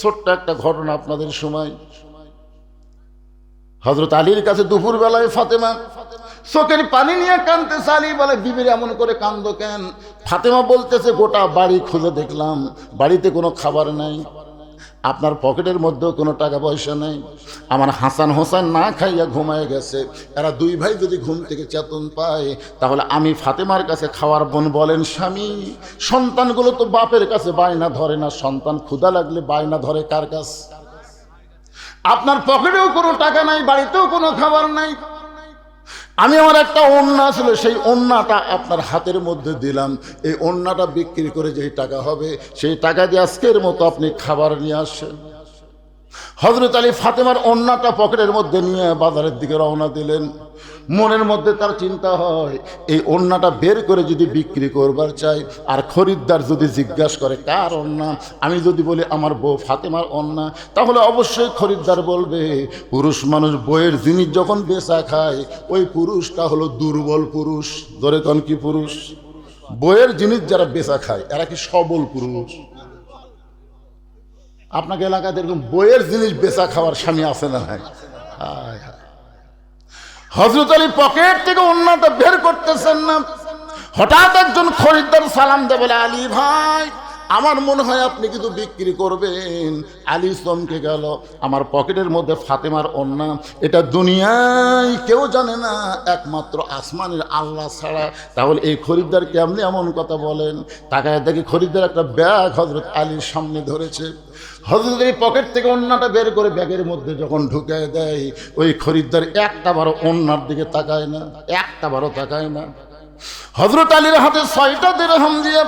ছোট্ট একটা ঘটনা আপনাদের সময়। হযরত আলীর কাছে দুপুর বেলায় ফাতেমা চোখের পানি নিয়ে কাঁদতেছে। আলী বলে, বিবির এমন করে কান্দো কেন? ফাতেমা বলতেছে, গোটা বাড়ি খুঁজে দেখলাম, বাড়িতে কোনো খাবার নাই, আপনার পকেটের মধ্যেও কোনো টাকা পয়সা নেই। আমার হাসান হোসেন না খাইয়া ঘুমায় গেছে। এরা দুই ভাই যদি ঘুম থেকে চেতন পায়, তাহলে আমি ফাতেমার কাছে খাওয়ার বোন। বলেন স্বামী, সন্তানগুলো তো বাপের কাছে বায়না ধরে না, সন্তান ক্ষুধা লাগলে বায়না ধরে কার কাছে? আপনার পকেটেও কোনো টাকা নাই, বাড়িতেও কোনো খাবার নাই। আমি আমার একটা ওড়না ছিল, সেই ওড়নাটা আপনার হাতের মধ্যে দিলাম। এই ওড়নাটা বিক্রি করে যেই টাকা হবে, সেই টাকা দিয়ে আজকের মতো আপনি খাবার নিয়ে আসেন। হযরত আলী ফাতেমার ওড়নাটা পকেটের মধ্যে নিয়ে বাজারের দিকে রওনা দিলেন। মনের মধ্যে তার চিন্তা হয়, এই ওড়নাটা বের করে যদি বিক্রি করবার চাই, আর খরিদ্দার যদি জিজ্ঞাসা করে কার ওড়না, আমি যদি বলি আমার বউ ফাতেমার ওড়না, তাহলে অবশ্যই খরিদ্দার বলবে, পুরুষ মানুষ বইয়ের জিনিস যখন বেচা খায়, ওই পুরুষটা হলো দুর্বল পুরুষ। ধরে কোন কি পুরুষ? বইয়ের জিনিস যারা বেচা খায় এরা কি সবল পুরুষ? আপনাকে এলাকাতে এরকম বইয়ের জিনিস বেচা খাওয়ার স্বামী আছে না নাই? হযরত আলী পকেট থেকে ওড়নাটা বের করতেছেন না, হঠাৎ একজন খরিদ্দার সালাম দেয়, বলে, আলী ভাই, আমার মনে হয় আপনি কিন্তু বিক্রি করবেন। আলী চমকে গেল, আমার পকেটের মধ্যে ফাতেমার ওড়না, এটা দুনিয়ায় কেউ জানে না, একমাত্র আসমানের আল্লাহ ছাড়া। তাহলে এই খরিদ্দার কেমনি এমন কথা বলেন? তাকায় দেখি খরিদ্দার একটা ব্যাগ হযরত আলীর সামনে ধরেছে। হযরত আলী পকেট থেকে ওড়নাটা বের করে ব্যাগের মধ্যে যখন ঢুকায় দেয়, ওই খরিদ্দার একটা বারো ওড়নার দিকে তাকায় না, একটা বারো তাকায় না। হযরত আলীর হাতে 6টা দিরহাম দিয়ে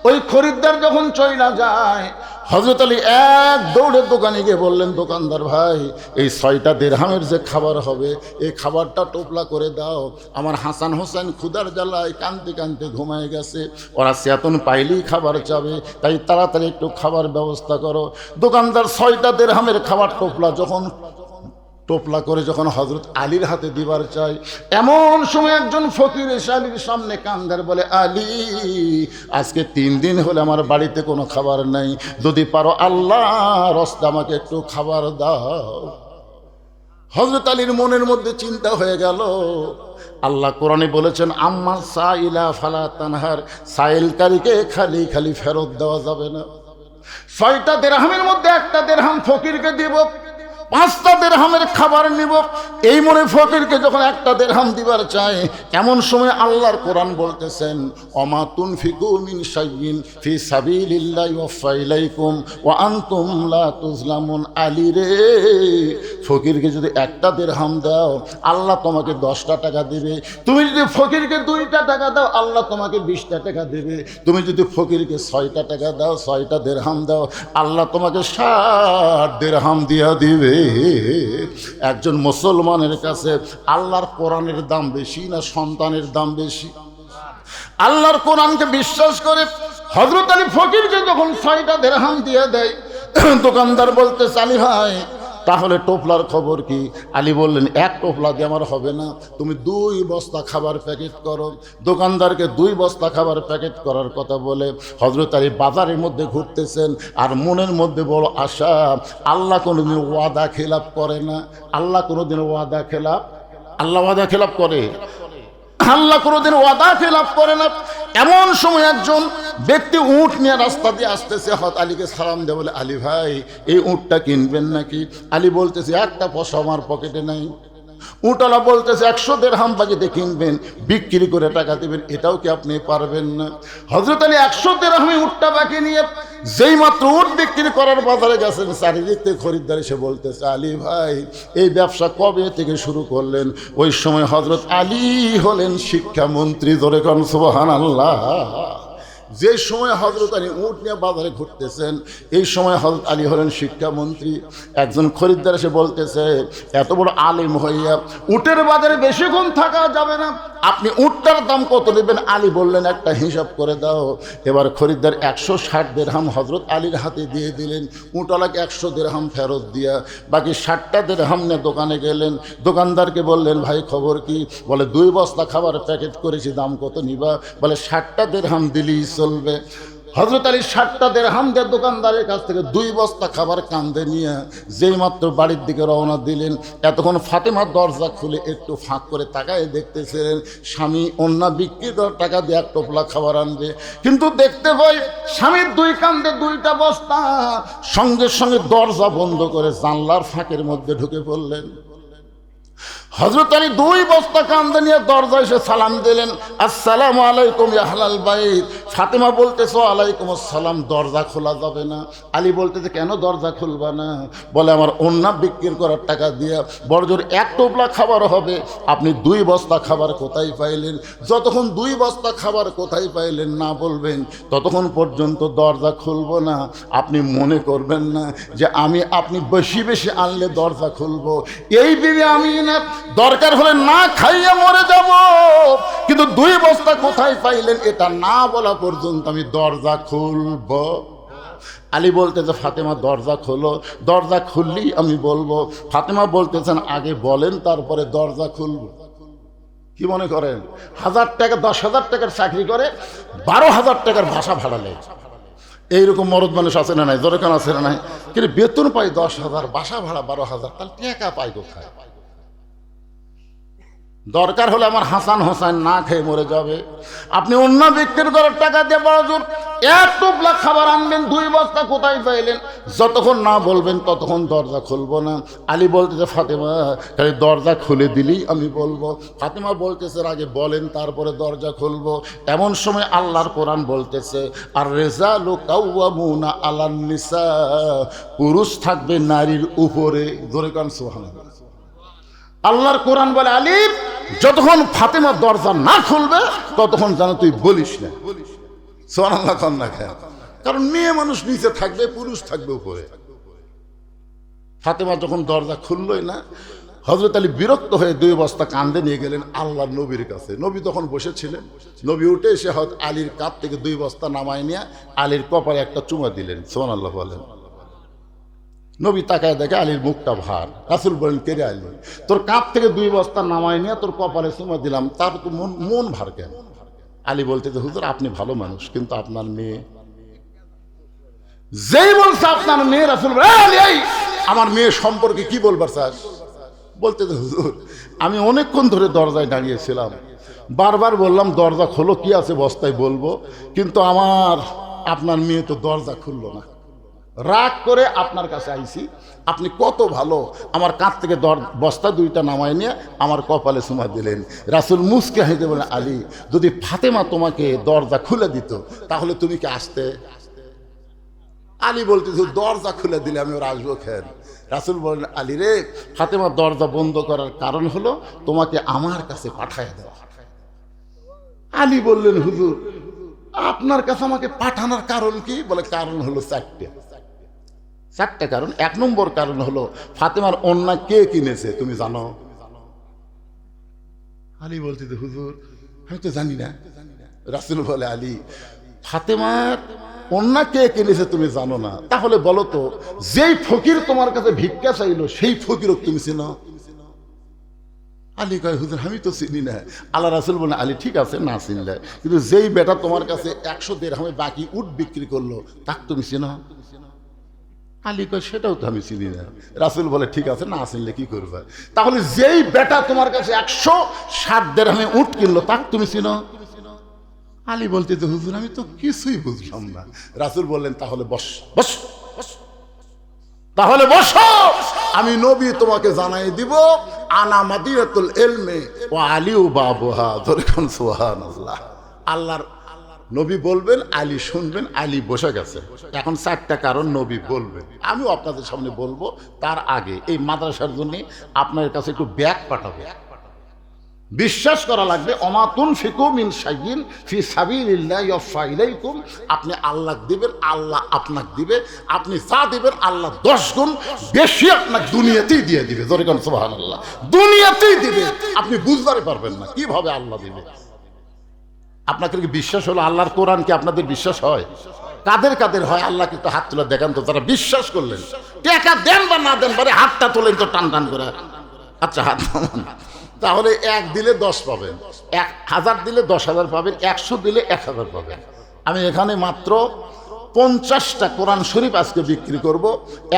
ওই খরিদ্দার যখন চইলা যায়, হযরত আলী এক দৌড়ে দোকানে গিয়ে বললেন, দোকানদার ভাই, এই 6টা দিরহামের যে খাবার হবে, এই খাবারটা টোপলা করে দাও। আমার হাসান হোসেন ক্ষুধার জ্বালায় কাঁদতে কাঁদতে ঘুমায় গেছে, ওরা চেতন পাইলেই খাবার চাবে, তাই তাড়াতাড়ি একটু খাবার ব্যবস্থা করো। দোকানদার 6টা দিরহামের খাবার টোপলা করে যখন হযরত আলীর হাতে দিবার চাই, এমন সময় একজন ফকির এসে আলীর সামনে কান্দার, বলে, আলী, আজকে 3 দিন হলে আমার বাড়িতে কোনো খাবার নাই, যদি পারো আল্লাহর রাস্তায় আমাকে একটু খাবার দাও। হযরত আলীর মনের মধ্যে চিন্তা হয়ে গেল, আল্লাহ কোরআনে বলেছেন, আম্মা সাইলা ফালা তানহার, সাইলকারীকে খালি খালি ফেরত দেওয়া যাবে না। 6টা দিরহামের মধ্যে একটা দিরহাম ফকিরকে দিব, 5টা দিরহামের খাবার নিব। এই মনে ফকিরকে যখন একটা দিরহাম দিবার চায়, এমন সময় আল্লাহর কোরআন বলতেছেন, ওমা তুনফিকু মিন শাইইন ফি সাবিলিল্লাহি ওয়াফা ইলাইকুম ওয়া আনতুম লা তুজলামুন। আলী রে, ফকিরকে যদি একটা দিরহাম দাও, আল্লাহ তোমাকে 10টা টাকা দেবে। তুমি যদি ফকিরকে 2টা টাকা দাও, আল্লাহ তোমাকে 20টা টাকা দেবে। তুমি যদি ফকিরকে 6টা টাকা দাও, 6টা দিরহাম দাও, আল্লাহ তোমাকে 60 দিরহাম দিয়া দিবে। একজন মুসলমানের কাছে আল্লাহর কোরআনের দাম বেশি না সন্তানের দাম বেশি? আল্লাহর কোরআনকে বিশ্বাস করে হযরত আলী ফকিরকে যখন 6টা দিরহাম দিয়ে দেয়, দোকানদার বলতে, আলী ভাই, তাহলে টোপলার খবর কি? আলী বললেন, এক টোপলা দিয়ে আমার হবে না, তুমি 2 বস্তা খাবার প্যাকেট করো। দোকানদারকে 2 বস্তা খাবার প্যাকেট করার কথা বলে হযরত আলী বাজারের মধ্যে ঘুরতেছেন, আর মনের মধ্যে বড় আশা, আল্লাহ কোনোদিন ওয়াদা খেলাপ করে না। আল্লাহ কোনোদিন ওয়াদা খেলাপ, আল্লাহ ওয়াদা খেলাপ করে? আল্লাহ কোনোদিন ওয়াদা খেলাপ করে না। এমন সময় একজন ব্যক্তি উট নিয়ে রাস্তা দিয়ে আসতেছে, হযরত আলীকে সালাম দেয়, বলে, আলী ভাই, এই উটটা কিনবেন নাকি? আলী বলতেছে, একটা পয়সা আমার পকেটে নাই। উটওয়ালা বলতেছে, 100 দিরহাম বাকিতে কিনবেন, বিক্রি করে টাকা দেবেন, এটাও কি আপনি পারবেন না? হযরত আলী 100 দিরহামে উটটা বাকি নিয়ে যেই মাত্র উট বিক্রি করার বাজারে গেছেন, চারিদিক থেকে খরিদ্দার এসে বলতেছে, আলী ভাই, এই ব্যবসা কবে থেকে শুরু করলেন? ওই সময় হযরত আলী হলেন শিক্ষামন্ত্রী। ধরে কোন সুবহানাল্লাহ। যে সময় হযরত আলী উট নিয়ে বাজারে ঘুরতেছেন, এই সময় হযরত আলী হলেন শিক্ষামন্ত্রী। একজন খরিদ্দার এসে বলতেছে, এত বড় আলেম হইয়া উটের বাজারে বেশিক্ষণ থাকা যাবে না, আপনি উটটার দাম কত নেবেন? আলী বললেন, একটা হিসাব করে দাও। এবার খরিদ্দার 160 দিরহাম হযরত আলীর হাতে দিয়ে দিলেন। উটওয়ালাকে 100 দিরহাম ফেরত দিয়া বাকি 60টা দিরহাম নিয়ে দোকানে গেলেন। দোকানদারকে বললেন, ভাই খবর কি? বলে, 2 বস্তা খাবার প্যাকেট করেছি, দাম কত নিবা? বলে, 60টা দিরহাম দিলেই চলবে। হযরত আলী 60টা দিরহাম দিয়ে দোকানদারের কাছ থেকে 2 বস্তা খাবার কাঁধে নিয়ে যেই মাত্র বাড়ির দিকে রওনা দিলেন, এতক্ষণ ফাতেমা দরজা খুলে একটু ফাঁক করে তাকায় দেখতেছিলেন স্বামী অন্য বিক্রি করার টাকা দিয়ে 1 টোপলা খাবার আনবে, কিন্তু দেখতে পাই স্বামীর 2 কাঁধে 2টা বস্তা। সঙ্গে সঙ্গে দরজা বন্ধ করে জানলার ফাঁকের মধ্যে ঢুকে পড়লেন। হযরত আলী 2 বস্তা কাঁধে নিয়ে দরজায় এসে সালাম দিলেন, আসসালামু আলাইকুম ইয়া আহলাল বাইত। ফাতেমা বলতেছে ওয়ালাইকুম আসসালাম। দরজা খোলা যাবে না। আলী বলতেছে কেন দরজা খুলবা না? বলে আমার অন্য বিক্রি করার টাকা দিয়ে বড়জোর 1 টোপলা খাবার হবে, আপনি 2 বস্তা খাবার কোথায় পাইলেন? যতক্ষণ 2 বস্তা খাবার কোথায় পাইলেন না বলবেন, ততক্ষণ পর্যন্ত দরজা খুলবো না। আপনি মনে করবেন না যে আমি আপনি বেশি বেশি আনলে দরজা খুলবো। এই বিবি আমি না দরকার হলে না খাইয়ে মরে যাব, কিন্তু 2 বস্তা কোথায় পাইলেন এটা না বলা পর্যন্ত আমি দরজা খুলব। আলী বলতেছে ফাতেমা দরজা খোলো, দরজা খুললেই আমি বলবো। ফাতেমা বলতেছেন আগে বলেন তারপরে দরজা খুলব। কি মনে করেন 1000 টাকা 10,000 টাকার চাকরি করে 12,000 টাকার ভাষা ভাড়া নেয়? এইরকম মরদ মানুষ আছে না নাই? জোরেখান আছে না নাই? কিন্তু বেতন পাই 10,000, বাসা ভাড়া 12,000, তাহলে টাকা পাই কোথায়? দরকার হলে আমার হাসান হোসেন না খেয়ে মরে যাবে। আপনি অন্য বিক্রি করার টাকা দিয়ে বড়জোর 1 টোপলা খাবার আনবেন, 2 বস্তা কোথায় পাইলেন? যতক্ষণ না বলবেন ততক্ষণ দরজা খুলবো না। আলী বলতেছে ফাতেমা খালি দরজা খুলে দিলেই আমি বলবো। ফাতেমা বলতেছে আগে বলেন তারপরে দরজা খুলবো। এমন সময় আল্লাহর কোরআন বলতেছে আর রিজালু কাওয়ামুনা আলান নিসা, পুরুষ থাকবে নারীর উপরে। জোরে কান সুবহানাল্লাহ। আল্লাহর কোরআন বলে আলী যতক্ষণ ফাতেমা দরজা না খুলবে ততক্ষণ যেন তুই বলিস না। সুবহানাল্লাহ কান না খায়, কারণ মেয়ে মানুষ নিচে থাকবে, পুরুষ থাকবে উপরে। ফাতেমা যখন দরজা খুললই না, হযরত আলী বিরক্ত হয়ে 2 বস্তা কাঁধে নিয়ে গেলেন আল্লাহর নবীর কাছে। নবী তখন বসেছিলেন। নবী উঠে এসে হযরত আলীর কাঁধ থেকে 2 বস্তা নামায় নিয়ে আলীর কপালে একটা চুমা দিলেন। সুবহানাল্লাহ বলেন। নবী তাকায় দেখে আলীর মুখটা ভার। রাসূল বলেন কে রে আলী, তোর কাঁধ থেকে 2 বস্তা নামায় নিয়ে তোর কপালে চুমা দিলাম, তার তো মন ভার কেন? আলী বলতে যে হুজুর আপনি ভালো মানুষ, কিন্তু আপনার মেয়ে। যেই বলছে আপনার মেয়ে, রাসূল বলে আলী আমার মেয়ে সম্পর্কে কি বলবার চাস? বলতে যে হুজুর আমি অনেকক্ষণ ধরে দরজায় দাঁড়িয়েছিলাম, বারবার বললাম দরজা খোলো, কি আছে বস্তায় বলবো, কিন্তু আপনার মেয়ে তো দরজা খুললো না। রাগ করে আপনার কাছে আইছি, আপনি কত ভালো, আমার কাঁধ থেকে বস্তা 2টা নামায় নিয়ে আমার কপালে চুমা দিলেন। রাসূল মুসকে হাসে বলেন আলী যদি ফাতেমা তোমাকে দরজা খুলে দিত তাহলে তুমি কি আসতে? আলী বলতে দরজা খুলে দিলে আমি ওর আসবো কেন? রাসূল বলেন আলী রে, ফাতেমা দরজা বন্ধ করার কারণ হলো তোমাকে আমার কাছে পাঠায় দেওয়া। আলী বললেন হুজুর আপনার কাছে আমাকে পাঠানোর কারণ কি? বলে কারণ হলো 4টা কারণ। 1 নম্বর কারণ হলো ফাতেমার ওন্না কে কিনেছে তুমি জানো? আলী বলতে হুজুর আমি তো জানি না। রাসূল বলে আলী ফাতেমার ওন্না কে কিনেছে তুমি জানো না? তাহলে বলো তো যেই ফকির তোমার কাছে ভিক্ষা চাইলো সেই ফকিরও তুমি চিনো? আলী কয় হুজুর আমি তো চিনি না। আল্লাহ রাসূল বলে আলী ঠিক আছে না চিনলে, কিন্তু যেই বেটা তোমার কাছে 100 দিরহামে বাকি উট বিক্রি করলো তাকে তুমি চিনো? আলী কয় সেটাও তো আমি চিনি না। রাসূল বলে ঠিক আছে না চিনলে কি করবে? তাহলে যেই বেটা তোমার কাছে 160 দিরহামে উট কিনলো তাকে তুমি চিনো? আলী বলতে তো হুজুর আমি তো কিছুই বুঝলাম না। রাসূল বললেন তাহলে বস বস বস, তাহলে বসো, আমি নবী তোমাকে জানাই দিব আনা মাদিনাতুল ইলমি ওয়া আলিউ বাবুহা। যখন সুবহানাল্লাহ আল্লাহর নবী বলবেন আলী শুনবেন, আলী বসে গেছে। এখন 4টা কারণ নবী বলবেন, আমিও আপনাদের সামনে বলবো। তার আগে এই মাদ্রাসার জন্য আপনার কাছে একটু ব্যাগ পাঠাবো। বিশ্বাস করা লাগবে ওমা তুনফিকু মিন শাইইন ফি সাবিলিল্লাহি ইয়াফা ইলাইকুম। আপনি আল্লাহ দিবেন, আল্লাহ আপনাকে দিবে। আপনি যা দিবেন আল্লাহ 10 গুণ বেশি আপনাকে দুনিয়াতেই দিয়ে দিবে। জোরে কোন সুবহানাল্লাহ। দুনিয়াতেই দিবে, আপনি বুঝতে পারবেন না কিভাবে আল্লাহ দিবে। আপনাদের কি বিশ্বাস হলো? আল্লাহর কোরআন কি আপনাদের বিশ্বাস হয়? কাদের কাদের হয়? আল্লাহকে একটু হাত তুলে দেখান তো যারা বিশ্বাস করলেন। টাকা দেন বা না দেন, পরে হাতটা তোলেন তো টান টান করে। আচ্ছা হাত নামান। তাহলে 1 দিলে 10 পাবেন, 1000 দিলে 10,000 পাবেন, 100 দিলে 1000 পাবেন। আমি এখানে মাত্র 50টা কোরআন শরীফ আজকে বিক্রি করব।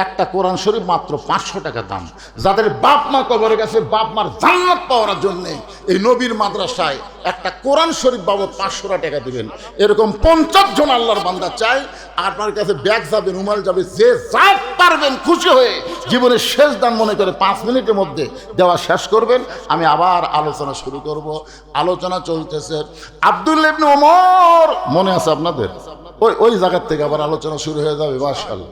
একটা কোরআন শরীফ মাত্র 500 টাকা দাম। যাদের বাপ মা কবরে গেছে, বাপ মার জান্নাত পাওয়ার জন্য এই নবীর মাদ্রাসায় একটা কোরআন শরীফ বাবদ 500 টাকা দিবেন। এরকম 50 জন আল্লাহর বান্দা চাই। আপনার কাছে ব্যাগ যাবে, রুমাল যাবে, যে যা পারবেন খুশি হয়ে জীবনের শেষ দান মনে করে 5 মিনিটের মধ্যে দেওয়া শেষ করবেন। আমি আবার আলোচনা শুরু করব। আলোচনা চলতেছে আব্দুল্লাহ ইবনে ওমর, মনে আছে আপনাদের? ওই জায়গার থেকে আবার আলোচনা শুরু হয়ে যাবে। মাশাআল্লাহ,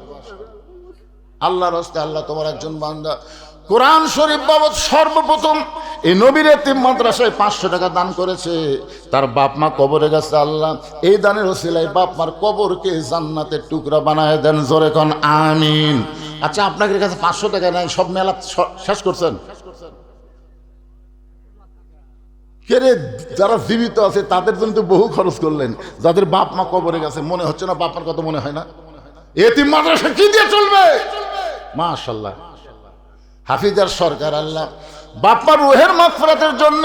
আল্লাহর রাস্তে আল্লাহ তোমার একজন বান্দা কোরআন শরীফ বাবদ সর্বপ্রথম এই নবীর এতিম মাদ্রাসায় 500 টাকা দান করেছে। তার বাপ মা কবরে গেছে, আল্লাহ এই দানের ওসিলায় বাপ মার কবরকে জান্নাতের টুকরা বানায় দেন। জোরে কোন আমিন। আচ্ছা, আপনাদের কাছে 500 টাকা নাই, সব মেলা শেষ করছেন? কেরে যারা জীবিত আছে তাদের জন্য তো বহু খরচ করলেন। যাদের বাপ মা কবরে গেছে মনে হচ্ছে না বাপ মার কথা মনে হয় না? এতিম মাদ্রাসা কি দিয়ে চলবে? মাশাআল্লাহ, হাফিজার সরকার আল্লাহ বাপ মার রুহের মাগফিরাতের জন্য,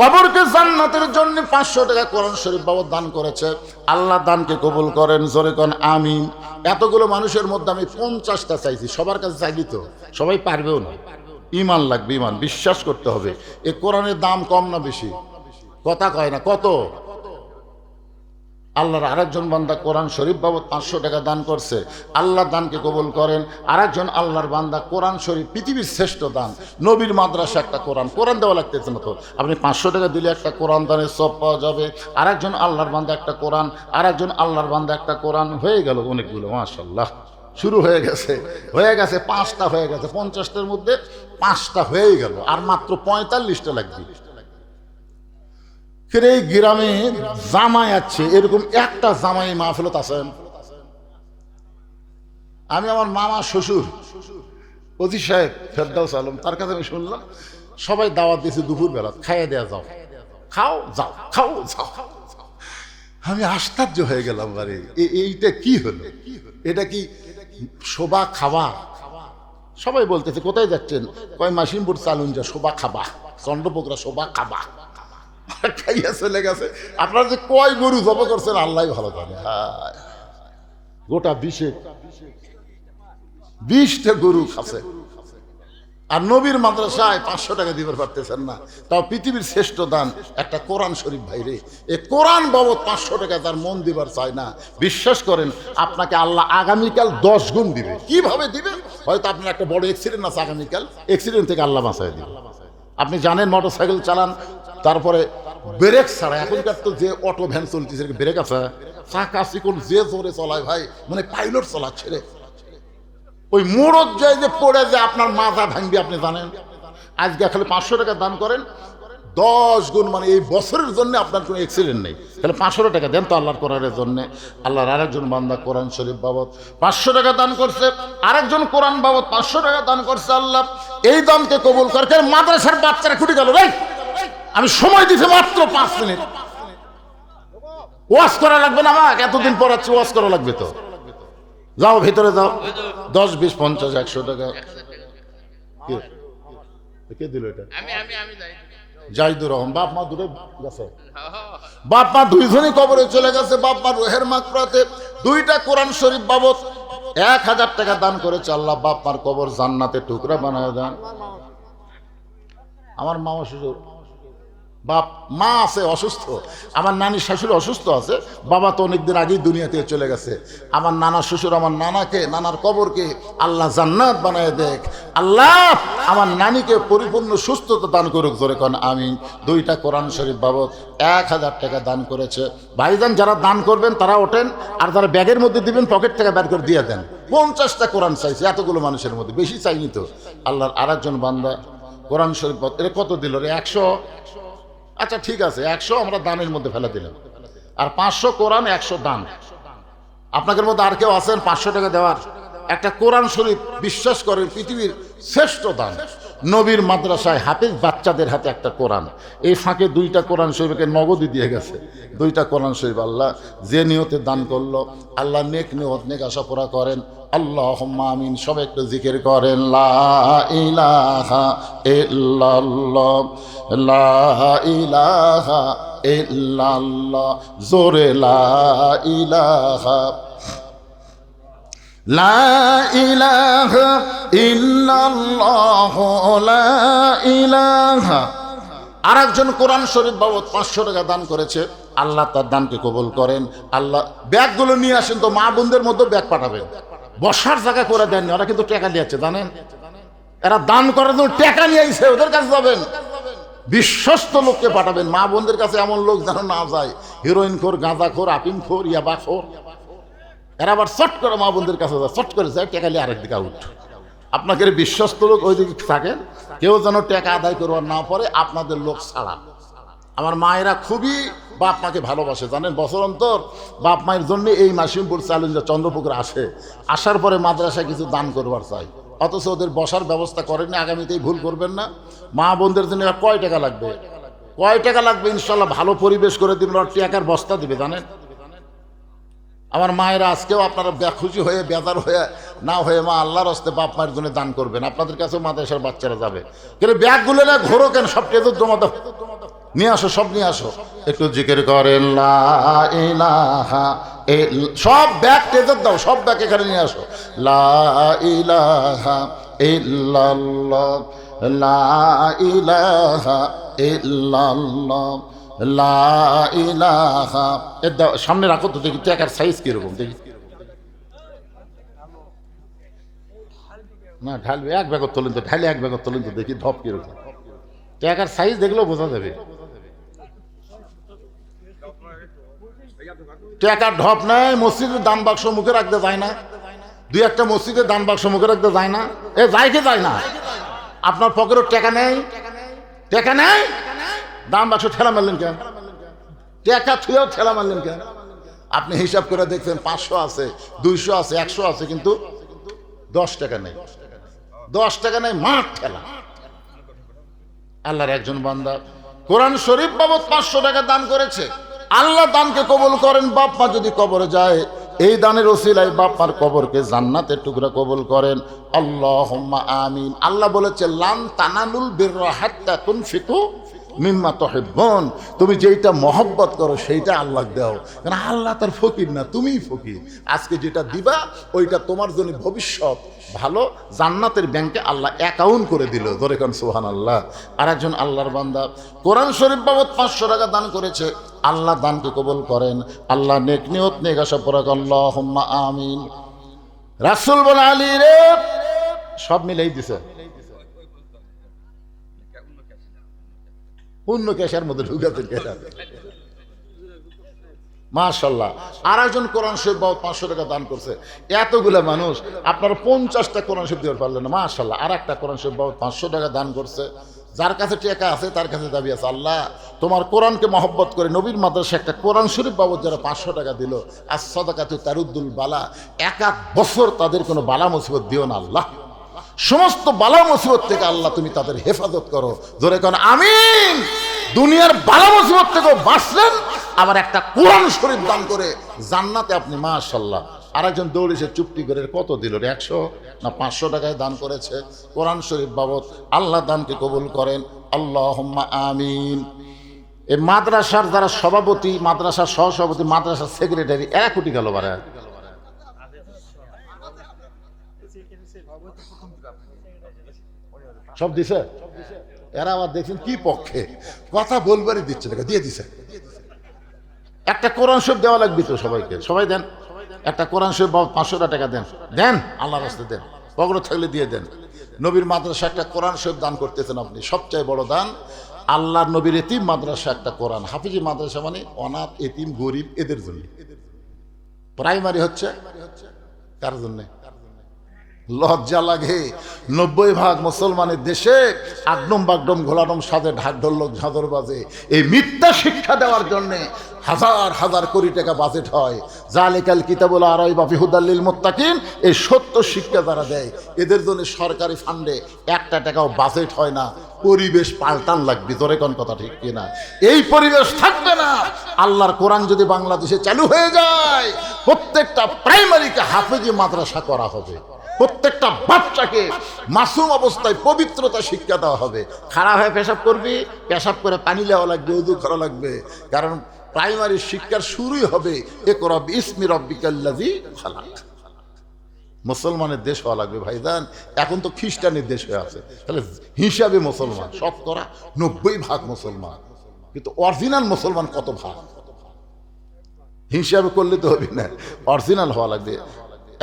কবরকে জান্নাতের জন্য 500 টাকা কোরআন শরীফ বাবদ দান করেছে। আল্লাহ দানকে কবুল করেন। জোরে কোন আমিন। এতগুলো মানুষের মধ্যে আমি 50টা চাইছি। সবার কাছে চাইলি তো সবাই পারবেও না। ইমান লাগবে, ইমান বিশ্বাস করতে হবে। এ কোরআনের দাম কম না বেশি? কথা কয় না কত? আল্লাহর আরেকজন বান্দা কোরআন শরীফ বাবদ 500 টাকা দান করছে। আল্লাহ দানকে কবুল করেন। আরেকজন আল্লাহর বান্দা কোরআন শরীফ, পৃথিবীর শ্রেষ্ঠ দান, নবীর মাদ্রাসা একটা কোরআন দেওয়া লাগতেছে না তো, আপনি 500 টাকা দিলে একটা কোরআন দানের সব পাওয়া যাবে। আরেকজন আল্লাহর বান্দা একটা কোরআন, আরেকজন আল্লাহর বান্দা একটা কোরআন, হয়ে গেল অনেকগুলো। মাশাআল্লাহ, শুরু হয়ে গেছে 5টা হয়ে গেছে। 50টার মধ্যে 5টা হয়ে গেল, আর মাত্র 45টা লাগবে। এই গ্রামে জামাই আছে, এরকম একটা জামাই মাহফিলত আছেন? আমি আমার মামা শ্বশুর অজি সাহেব ফেরদাউস আলম, তার কাছে আমি শুনলাম সবাই দাওয়াত দিয়েছে দুপুর বেলা, খাইয়ে দেয়া যাও, খাও যাও, খাও যাও। আমি আশ্চর্য হয়ে গেলাম, আরে এইটা কি হলো? এটা কি শোভা খাওয়া? সবাই বলতেছে কোথায় যাচ্ছেন? কয় মাসিমপুর চালুন যা, শোভা খাবা, চন্দ্রপোকরা শোভা খাবা। খাইয়া চলে গেছে। আপনারা যে কয় গরু জব করছেন আল্লাহ ভালো জানে। গোটা 20টা গরু খাচ্ছে। আর নবীর মাদ্রাসায় 500 টাকা দিতে পারতেছেন না, তাও পৃথিবীর শ্রেষ্ঠ দান একটা কোরআন শরীফ। ভাইরে, এ কোরআন বাবদ 500 টাকা তার মন দিবার চায় না। বিশ্বাস করেন, আপনাকে আল্লাহ আগামীকাল 10 গুণ দিবে। কিভাবে দিবে? হয়তো আপনার একটা বড় অ্যাক্সিডেন্ট আছে, আগামীকাল অ্যাক্সিডেন্ট থেকে আল্লাহ বাঁচায় দিবে। আপনি জানেন মোটরসাইকেল চালান, তারপরে ব্রেক ছাড়া, এখনকার তো যে অটো ভ্যান চলতেছে ব্রেক আছে, চাকা চিকন যে জোরে চলায় ভাই, মানে পাইলট চালাচ্ছে রে। ওই মোড়ক যায় যে পড়ে যে আপনার মাথা ভাঙবে, আপনি জানেন। আজকে খালি 500 টাকা দান করেন, 10 গুণ, মানে এই বছরের জন্য আপনার কোনো অ্যাক্সিডেন্ট নেই। তাহলে 500 টাকা দেন তো আল্লাহর কোরআনের জন্য। আল্লাহর আরেকজন বান্দা কোরআন শরীফ বাবদ 500 টাকা দান করছে। আরেকজন কোরআন বাবদ 500 টাকা দান করছে। আল্লাহ এই দানকে কবুল করে। মাদ্রাসার বাচ্চারা ছুটি গেল রে, আমি সময় দিতে মাত্র 5 মিনিট। ওয়াজ করা লাগবে না আমাকে, এতদিন পড়াচ্ছি, ওয়াজ করা লাগবে তো। যাও ভিতরে যাও, 10, 20, 50, 100 টাকা। কে দিল এটা? জাহিদুর রহমান। বাপ মা দূরে গেছে, বাপ মা দুইজনই কবরে চলে গেছে। বাপ মা রুহের মাগফিরাতে 2টা কোরআন শরীফ বাবদ 1000 টাকা দান করেছে। আল্লাহ বাপ মার কবর জান্নাতের টুকরা বানায় দেন। আমার মামা শ্বশুর, বাপ মা আছে অসুস্থ, আমার নানি শাশুড়ি অসুস্থ আছে, বাবা তো অনেকদিন আগেই দুনিয়া থেকে চলে গেছে। আমার নানা শ্বশুর আমার নানাকে, নানার কবরকে আল্লাহ জান্নাত বানায় দেখ। আল্লাহ আমার নানিকে পরিপূর্ণ সুস্থতা দান করুক। জোরে কোন আমিন। 2টা কোরআন শরীফ বাবদ 1000 টাকা দান করেছে। ভাইজান, যারা দান করবেন তারা ওঠেন, আর যারা ব্যাগের মধ্যে দিবেন পকেট থেকে বের করে দিয়ে দেন। 50টা কোরআন চাইছে এতগুলো মানুষের মধ্যে, বেশি চাইনি তো। আল্লাহর আরেকজন বান্দা কোরআন শরীফ, এটা কত দিল রে? 100। আচ্ছা ঠিক আছে, 100 আমরা দানের মধ্যে ফেলে দিলাম, আর 500 কোরআন, 100 দান। আপনাদের মধ্যে আর কেউ আছেন 500 টাকা দেওয়ার? একটা কোরআন শরীফ, বিশ্বাস করেন পৃথিবীর শ্রেষ্ঠ দান। নবীর মাদ্রাসায় হাফেজ বাচ্চাদের হাতে একটা কোরআন, এই ফাঁকে 2টা কোরআন শরীফকে নগদই দিয়ে গেছে। 2টা কোরআন শরীফ আল্লাহ যে নিয়তে দান করলো, আল্লাহ নেক নিয়ত নেক আশা পুরা করেন। আল্লাহুম্মা আমিন। সবাই একটু জিকির করেন, লা ইলাহা ইল্লাল্লাহ, লা ইলাহা ইল্লাল্লাহ। জোরে লা ইলাহা, লা ইলাহা ইল্লাল্লাহ, লা ইলাহা। আর একজন কোরআন শরীফ বাবদ 500 টাকা দান করেছে, আল্লাহ তার দানকে কবুল করেন। আল্লাহ ব্যাগগুলো নিয়ে আসেন তো, মা বোনদের মধ্যে ব্যাগ পাঠাবেন, বসার জায়গা করে দেননি, ওরা কিন্তু টাকা নিয়েছে জানেন, এরা দান করার জন্য টাকা নিয়ে আইছে, ওদের কাছে যাবেন, বিশ্বস্ত লোককে পাঠাবেন। মা বোনদের কাছে এমন লোক যেন না যায়, হিরোইন খোর, গাঁজা খোর, আপিম খোর, ইয়াবা খোর, এরা আবার চট করে মা বোনদের কাছে যায়, চট করে যায়, টাকা নিয়ে আরেকদিকে আউট। আপনাকে বিশ্বস্ত লোক ওই দিকে থাকেন, কেউ যেন টাকা আদায় করবার না পারে, আপনাদের লোক ছাড়া। আমার মায়েরা খুবই বাপ মাকে ভালোবাসে জানেন, বছর অন্তর বাপ মায়ের জন্য এই মাসিমপুর চালুঞ্জা চন্দ্রপুকুর আসে, আসার পরে মাদ্রাসায় কিছু দান করবার চাই, অথচ ওদের বসার ব্যবস্থা করেননি। আগামীতেই ভুল করবেন না। মা বোনদের জন্য কয় টাকা লাগবে, কয় টাকা লাগবে, ইনশাল্লাহ ভালো পরিবেশ করে দিবেন, ওরা টাকার বস্তা দিবে জানেন। আমার মায়েরা আজকেও আপনারা খুশি হয়ে বেজার হয়ে না হয়ে মা আল্লাহর হস্তে বাপ মায়ের জন্য দান করবেন। আপনাদের কাছেও মাদ্রাসার বাচ্চারা যাবে, কিন্তু ব্যাগগুলো না ঘোরো কেন, সব টেজর জমা দাও, নিয়ে আসো, সব নিয়ে আসো। একটু জিকির করেন, লা ইলাহা ইল্লাল্লাহ। সব ব্যাগ টেজর দাও, সব ব্যাগ এখানে নিয়ে আসো। লা ইলাহা ইল্লাল্লাহ, লা ইলাহা ইল্লাল্লাহ, লা ইলাহা। সামনে রাখো তো দেখি টাকার সাইজ কিরকম দেখি। না ঢালবে, এক ব্যাগত তোলেন তো, ঢালে এক ব্যাগত তোলেন তো দেখি ধপ কিরকম, টাকার সাইজ দেখলেও বোঝা যাবে। টাকার ঢপ নেয়, মসজিদের দান বাক্স মুখে রাখতে যায় না, 2-1টা মসজিদের দান বাক্স মুখে রাখতে যায় না, এ যায় কি যায় না? আপনার পকেটে টাকা নেই, টাকা নেই, দান বাক্স ঠেলা মারলেন কেন? টাকা থুয়েও ঠেলা মারলেন কেন? আপনি হিসাব করে দেখছেন 500 আছে, 200 আছে, 100 আছে, কিন্তু 10 টাকা নেই, 10 টাকা নেই, মাঠ ঠেলা। আল্লাহর একজন বান্দা কোরআন শরীফ বাবদ 500 টাকা দান করেছে, আল্লাহ দানকে কবুল করেন। বাপ মা যদি কবরে যায়, এই দানের ওসিলায় বাপ মার কবরকে জান্নাতের টুকরা কবুল করেন। আল্লাহুম্মা আমিন। আল্লাহ বলেছে, লান তানালুল বিররা হাত্তা তুনফিকু মিম্মা তুহিব্বুন। তুমি যেইটা মহব্বত করো সেইটা আল্লাহ দাও, কারণ আল্লাহ তার ফকির না, তুমিই ফকির। আজকে যেটা দিবা ওইটা তোমার জন্য ভবিষ্যৎ ভালো জান্নাতের ব্যাংকে আল্লাহ অ্যাকাউন্ট করে দিল। ধরে কারণ সুবহানাল্লাহ। আর একজন আল্লাহর বান্দা কোরআন শরীফ বাবদ 500 টাকা দান করেছে, আল্লাহ দানকে কবুল করেন। আল্লাহ নেক নিয়ত নেক আশা পরাক, আল্লাহুম্মা আমিন। রাসূল বলে, আলী রে, সব মিলেই দিছে, অন্য ক্যাশের মধ্যে ঢুকাতে মাশাআল্লাহ। আর একজন কোরআন শরীফ বাবদ 500 টাকা দান করছে। এতগুলো মানুষ, আপনারা 50টা কোরআন শরীফ দিতে পারলেন না, মাশাআল্লাহ। আর একটা কোরআন শরীফ বাবদ 500 টাকা দান করছে। যার কাছে টাকা আছে তার কাছে দাবি আছে, আল্লাহ তোমার কোরআনকে মহব্বত করে নবীর মাদ্রাসায় একটা কোরআন শরীফ বাবদ যারা 500 টাকা দিল, আর সাদাকাতু তারুদ্দুল বালা, 1 বছর তাদের কোনো বালা মুসিবত দিও না আল্লাহ, সমস্ত বালা মুসিবত থেকে আল্লাহ তুমি তাদের হেফাজত করো। ধরে কোন আমিন। দুনিয়ার বালা মুসিবত থেকেও বাঁচলেন, আবার একটা কোরআন শরীফ দান করে জান্নাতে আপনি, মাশাআল্লাহ। আরেকজন দৌড়েছে চুপটি করে, কত দিল রে, 100 না 500 টাকায় দান করেছে কোরআন শরীফ বাবদ। আল্লাহ দানকে কবুল করেন, আল্লাহুম্মা আমিন। এই মাদ্রাসার যারা সভাপতি, মাদ্রাসার সহসভাপতি, মাদ্রাসার সেক্রেটারি, 1 কোটি গেল বারে। সব দিছে, এরা আবার দেখছেন কি পক্ষে কথা বলবারই দিচ্ছে টাকা দিয়ে দিছে। একটা কোরআন শরীফ দেওয়া লাগবে তো সবাইকে, সবাই দেন একটা কোরআন শরীফ 500 টাকা দেন, দেন আল্লাহর রাস্তায় দেন, পকেটে থাকলে দিয়ে দেন। নবীর মাদ্রাসা একটা কোরআন শরীফ দান করতেছেন আপনি, সবচেয়ে বড় দান। আল্লাহর নবীর এতিম মাদ্রাসা একটা কোরআন, হাফিজি মাদ্রাসা মানে অনাথ এতিম গরিব এদের জন্য। প্রাইমারি হচ্ছে কার জন্য? লজ্জা লাগে। 90% মুসলমানের দেশে আগডম বাগডম ঘোলাডম সাজে ঢাক ঢোলক ঝাঁদর বাজে। এই মিথ্যা শিক্ষা দেওয়ার জন্যে হাজার হাজার কোটি টাকা বাজেট হয়। জালিকাল কিতাবুল আরাইবা ফি হুদাল লিল মুত্তাকিন, এই সত্য শিক্ষা যারা দেয় এদের জন্য সরকারি ফান্ডে 1 টাকাও বাজেট হয় না। পরিবেশ পাল্টান লাগবে, জোরে কোন কথা ঠিক কিনা? এই পরিবেশ থাকবে না। আল্লাহর কোরআন যদি বাংলাদেশে চালু হয়ে যায়, প্রত্যেকটা প্রাইমারিকে হাফেজি মাদ্রাসা করা হবে, প্রত্যেকটা বাচ্চাকে মাসুম অবস্থায় পবিত্রতা শিক্ষা দেওয়া হবে। খাড়া হয়ে পেশাব করবি, পেশাব করে পানি নেওয়া লাগবে, উযু করা লাগবে। কারণ প্রাইমারি শিক্ষার শুরুই হবে ইকরা বিসমি রাব্বিকাল্লাযী খালাক। মুসলমানের দেশ হওয়া লাগবে ভাইজান। এখন তো খ্রিস্টানের দেশ হয়ে আছে, তাহলে হিসাবে মুসলমান 90% মুসলমান, কিন্তু অরিজিনাল মুসলমান কত ভাগ? হিসাবে করলে তো হবে না, অরিজিনাল হওয়া লাগবে।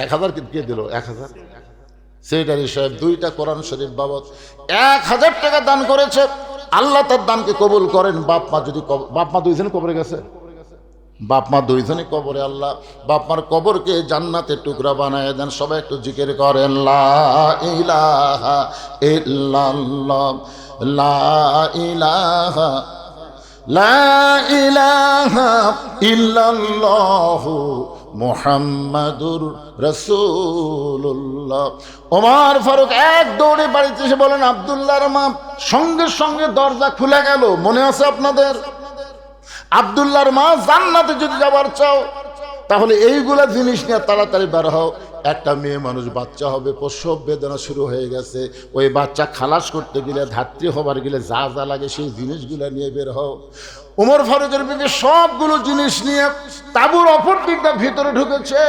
1000 কে দিল? 1000 সেক্রেটারি সাহেব 2টা কোরআন শরীফ বাবদ 1000 টাকা দান করেছে। আল্লাহ তার দানকে কবুল করেন। বাপ মা যদি, বাপ মা 2 জনে কবরে গেছে, বাপ মা 2 জনে কবরে, আল্লাহ বাপ মার কবরকে জান্নাতের টুকরা বানায় দেন। সবাই একটু জিকির করেন লা ইলাহা ইল্লাল্লাহ, লা ইলাহা, লা ইলাহা ইল্লাল্লাহু মুহাম্মাদুর রাসূলুল্লাহ। ওমর ফারুক এক দৌড়ে বাড়িতে এসে বলেন আব্দুল্লাহর মা। সঙ্গে সঙ্গে দরজা খুলে গেল। মনে আছে আপনাদের? আব্দুল্লাহর মা, জান্নাতে যদি যাবার চাও তাহলে এইগুলা জিনিস নিয়ে তাড়াতাড়ি বের হও। একটা মেয়ে মানুষ বাচ্চা হবে, প্রসব বেদনা শুরু হয়ে গেছে, ওই বাচ্চা খালাস করতে গেলে, ধাত্রী হবার গেলে যা যা লাগে সেই জিনিসগুলো নিয়ে বের হও। ওমর ফারুকের বিবি সবগুলো জিনিস নিয়ে তাঁবুর অপর দিকটা ভিতরে ঢুকেছে।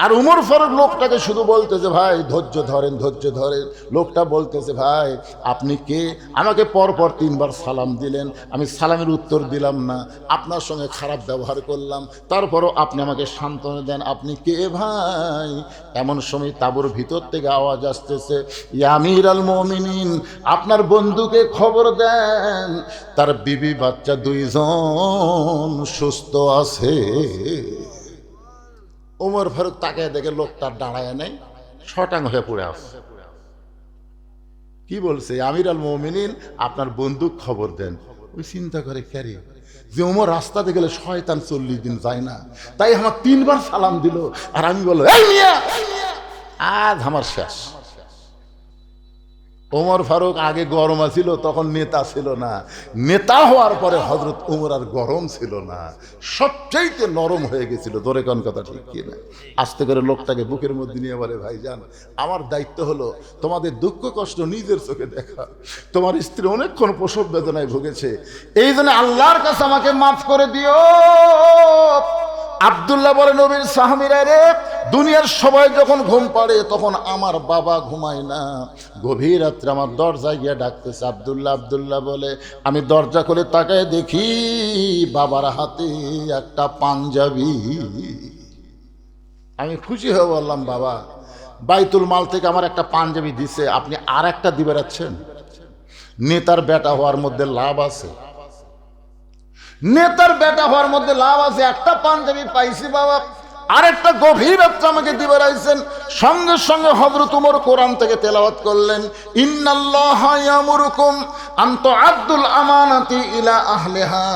আর উমর ফারুক লোকটাকে শুধু বলতেছে ভাই ধৈর্য ধরেন, ধৈর্য ধরেন। লোকটা বলতেছে ভাই আপনি কে? আমাকে পরপর 3 বার সালাম দিলেন, আমি সালামের উত্তর দিলাম না, আপনার সঙ্গে খারাপ ব্যবহার করলাম, তারপরও আপনি আমাকে সান্ত্বনা দেন, আপনি কে ভাই? এমন সময় তাঁবুর ভিতর থেকে আওয়াজ আসতেছে, ইয়া আমিরুল মুমিনিন, আপনার বন্ধুকে খবর দেন তার বিবি বাচ্চা 2 জন সুস্থ আছে। ওমর ফারুক তাকে দেখে লোকটা দাঁড়ায় নেই, শটাং হয়ে পড়ে আছে। কি বলছে? আমিরুল মুমিনিন, আপনার বন্ধু খবর দেন। ওই চিন্তা করে ক্যারি যে ওমর রাস্তাতে গেলে শয়তান 40 দিন যায় না, তাই আমার 3 বার সালাম দিল। আর আমি বললো এই মিয়া, আজ আমার শেষ। ওমর ফারুক আগে গরম ছিল, তখন নেতা ছিল না। নেতা হওয়ার পরে হযরত ওমর আর গরম ছিল না, সবচেয়ে নরম হয়ে গেছিল। ধরে কোন কথা ঠিক কিনা? আস্তে করে লোকটাকে বুকের মধ্যে নিয়ে বলে ভাইজান, আমার দায়িত্ব হলো তোমাদের দুঃখ কষ্ট নিজের চোখে দেখা। তোমার স্ত্রী অনেকক্ষণ প্রসব বেদনায় ভুগেছে, এই জন্য আল্লাহর কাছে আমাকে মাফ করে দিও। আব্দুল্লাহ বলে নবীর সাহাবীরা রে, দুনিয়ার সবাই যখন ঘুম পাড়ে তখন আমার বাবা ঘুমায় না। গভীর রাত্রে আমার দরজায় গিয়ে ডাকতেছে আব্দুল্লাহ, আব্দুল্লাহ বলে। আমি দরজা খুলে তাকায় দেখি বাবার হাতে একটা পাঞ্জাবি। আমি খুশি হয়ে বললাম, বাবা বাইতুল মাল থেকে আমার একটা পাঞ্জাবি দিছে, আপনি আর একটা দিবে রাখছেন? নেতার বেটা হওয়ার মধ্যে লাভ আছে, নেতার বেটা হওয়ার মধ্যে লাভ আছে। একটা পাঞ্জাবি পাইছি বাবা, আরেকটা গভীর রাত্রে আমাকে দিবে রাইছেন। সঙ্গে সঙ্গে হযরত ওমর কোরআন থেকে তেলাওয়াত করলেন, ইন্নাল্লাহা ইয়ামুরুকুম আন তুআদ্দুল আমানাতি ইলা আহলিহা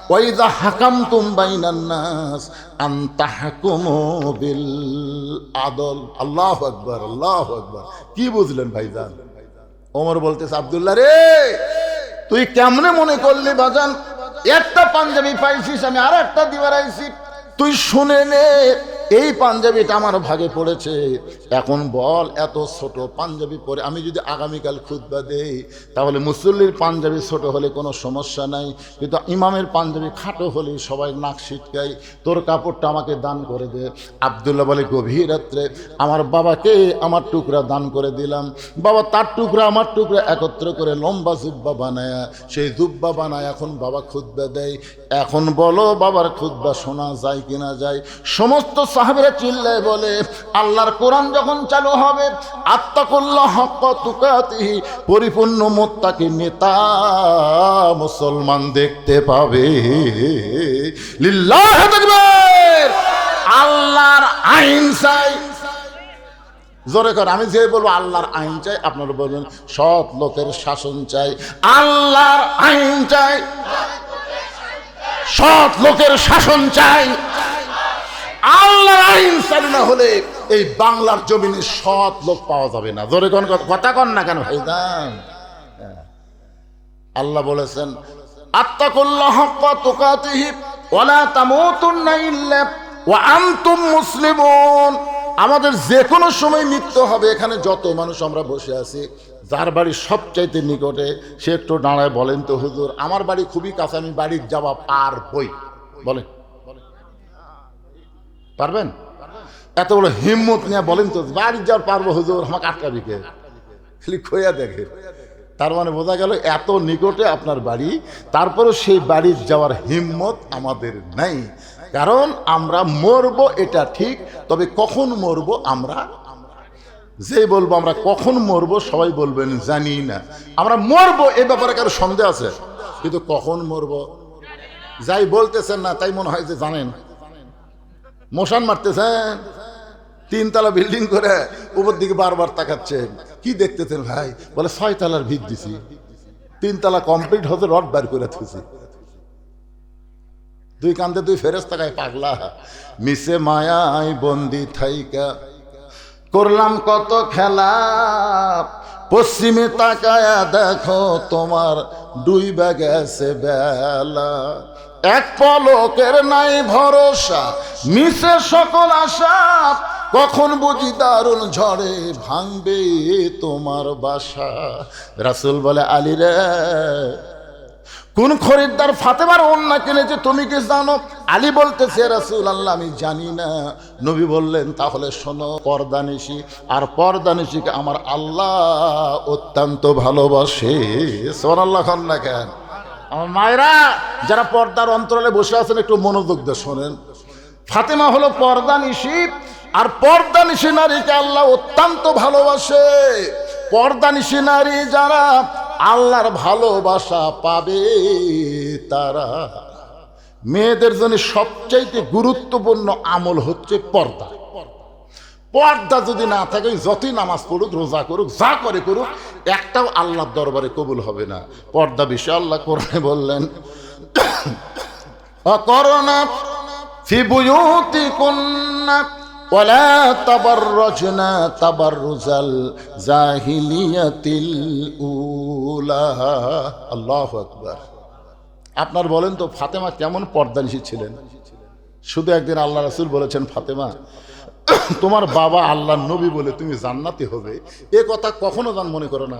ওয়া ইযা হাকামতুম বাইনান নাস আন তাহকুমু বিল আদল। আল্লাহু আকবার, আল্লাহু আকবার। কি বুঝলেন ভাইজান? ওমর বলতেছে, আব্দুল্লাহ রে, তুই কেমনে মনে করলি বাজান একটা পাঞ্জাবি পাইছিস, আমি আর একটা দিবার আইছি? তুই শুনে নে, এই পাঞ্জাবিটা আমার ভাগে পড়েছে। এখন বল, এত ছোট পাঞ্জাবি পরে আমি যদি আগামীকাল খুতবা দেই, তাহলে মুসল্লির পাঞ্জাবি ছোট হলে কোনো সমস্যা নাই, কিন্তু ইমামের পাঞ্জাবি খাটো হলে সবাই নাক ছিটকায়। তোর কাপড়টা আমাকে দান করে দে। আব্দুল্লাহ বলে, গভীর রাত্রে আমার বাবাকে আমার টুকরা দান করে দিলাম। বাবা তার টুকরা আমার টুকরা একত্র করে লম্বা জুব্বা বানায়, সেই জুব্বা বানায় এখন বাবা খুতবা দেয়। এখন বলো বাবার খুতবা শোনা যায় কিনা যায়? সমস্ত সাহাবীরা চিল্লায় বলে, আল্লাহর কোরআন যখন চালু হবে, আত্তাকুল্লাহ হাক্কা তুকাতিহি, পরিপূর্ণ মুত্তাকি নেতা মুসলমান দেখতে পাবে। লিল্লাহি তাকবীর। আল্লাহর আইন চাই, জোরে কর, আমি যে বলবো আল্লাহর আইন চাই, আপনারা বলবেন সৎ লোকের শাসন চাই। আল্লাহর আইন চাই, সৎ লোকের শাসন চাই। আল্লাহর আইন চালু না হলে এই বাংলার জমিনে সৎ লোক পাওয়া যাবে না। জোরে কোন কথা কন না কেন ভাইজান? আল্লাহ বলেছেন আত্তাকুল্লাহ হাক্কা তুকাতিহি ওয়া লা তামুতুন্না ইল্লা ওয়া আনতুম মুসলিমুন। আমাদের যে কোনো সময় মৃত্যু হবে। এখানে যত মানুষ আমরা বসে আছি, যার বাড়ি সবচাইতে নিকটে সে একটু দাঁড়ায় বলেন তো হুজুর আমার বাড়ি খুবই কাছে, আমি বাড়ির যাওয়া পারবই, বলেন পারবেন? এত বড় হিম্মত নিয়ে বলেন তো বাড়ি যাওয়ার পারবো হুজুর, আমাকে আটকাবি কে? খালি খোয়া দেখে। তার মানে বোঝা গেল এত নিকটে আপনার বাড়ি, তারপরেও সেই বাড়ির যাওয়ার হিম্মত আমাদের নাই। কারণ আমরা মরবো এটা ঠিক, তবে কখন মরবো আমরা যেই বলবো আমরা কখন মরবো সবাই বলবেন জানি না। আমরা মরবো এ ব্যাপারে কারো সন্দেহ আছে, কিন্তু কখন মরবো যাই বলতেছেন না তাই মনে হয় যে জানেন। মশান মারতেছেন, 3 তলা বিল্ডিং করে উপর দিকে বারবার তাকাচ্ছেন, কি দেখতেছেন ভাই? বলে 6 তলার ভিত দিছি, 3 তলা কমপ্লিট হতে রড বার করে থুছি। 2 কান্দে 2 ফেরেশতা গায় পাগলা, মিশে মায়ায় বন্দি থাইকা করলাম কত খেলা, পশ্চিমে তাকায়া দেখো তোমার ডুইবা গেছে বেলা, এক পলকের নাই ভরসা মিশে সকল আশা, কখন বুঝি দারুণ ঝড়ে ভাঙবে তোমার বাসা। রাসূল বলে আলী রে, কোন খরিদ্দার ফাতেমার ওন্না কিনেছে তুমি কি জানো? আলী বলতেছে রাসূলুল্লাহ আমি জানি না। নবী বললেন তাহলে শোনো, পর্দানিশী, আর পর্দানিশীকে আমার আল্লাহ অত্যন্ত ভালোবাসে। সুবহানাল্লাহ খান না কেন? আমার মায়েরা যারা পর্দার অন্তরালে বসে আছেন একটু মনোযোগ দিয়ে শোনেন। ফাতেমা হলো পর্দানিশী, আর পর্দানিশী নারীকে আল্লাহ অত্যন্ত ভালোবাসে। পর্দানিশী নারী যারা আল্লাহর ভালোবাসা পাবে তারা, মেয়েদের জন্য সবচাইতে গুরুত্বপূর্ণ আমল হচ্ছে পর্দা। পর্দা যদি না থাকে যতই নামাজ পড়ুক রোজা করুক যা করে করুক একটাও আল্লাহর দরবারে কবুল হবে না। পর্দা বিষয়ে আল্লাহ কোরআনে বললেন অকরনা ফি বুয়ুতিকুন্না ওয়ালা তাবাররাজনা তাবাররুজাল জাহিলিয়াতিল উলা। আল্লাহু আকবার। আপনার বলেন তো ফাতেমা কেমন পর্দানিশী ছিলেন? শুধু একদিন আল্লাহ রাসূল বলেছেন ফাতেমা তোমার বাবা আল্লাহর নবী বলে তুমি জান্নাতি হবে, এ কথা কখনো মনে করো না।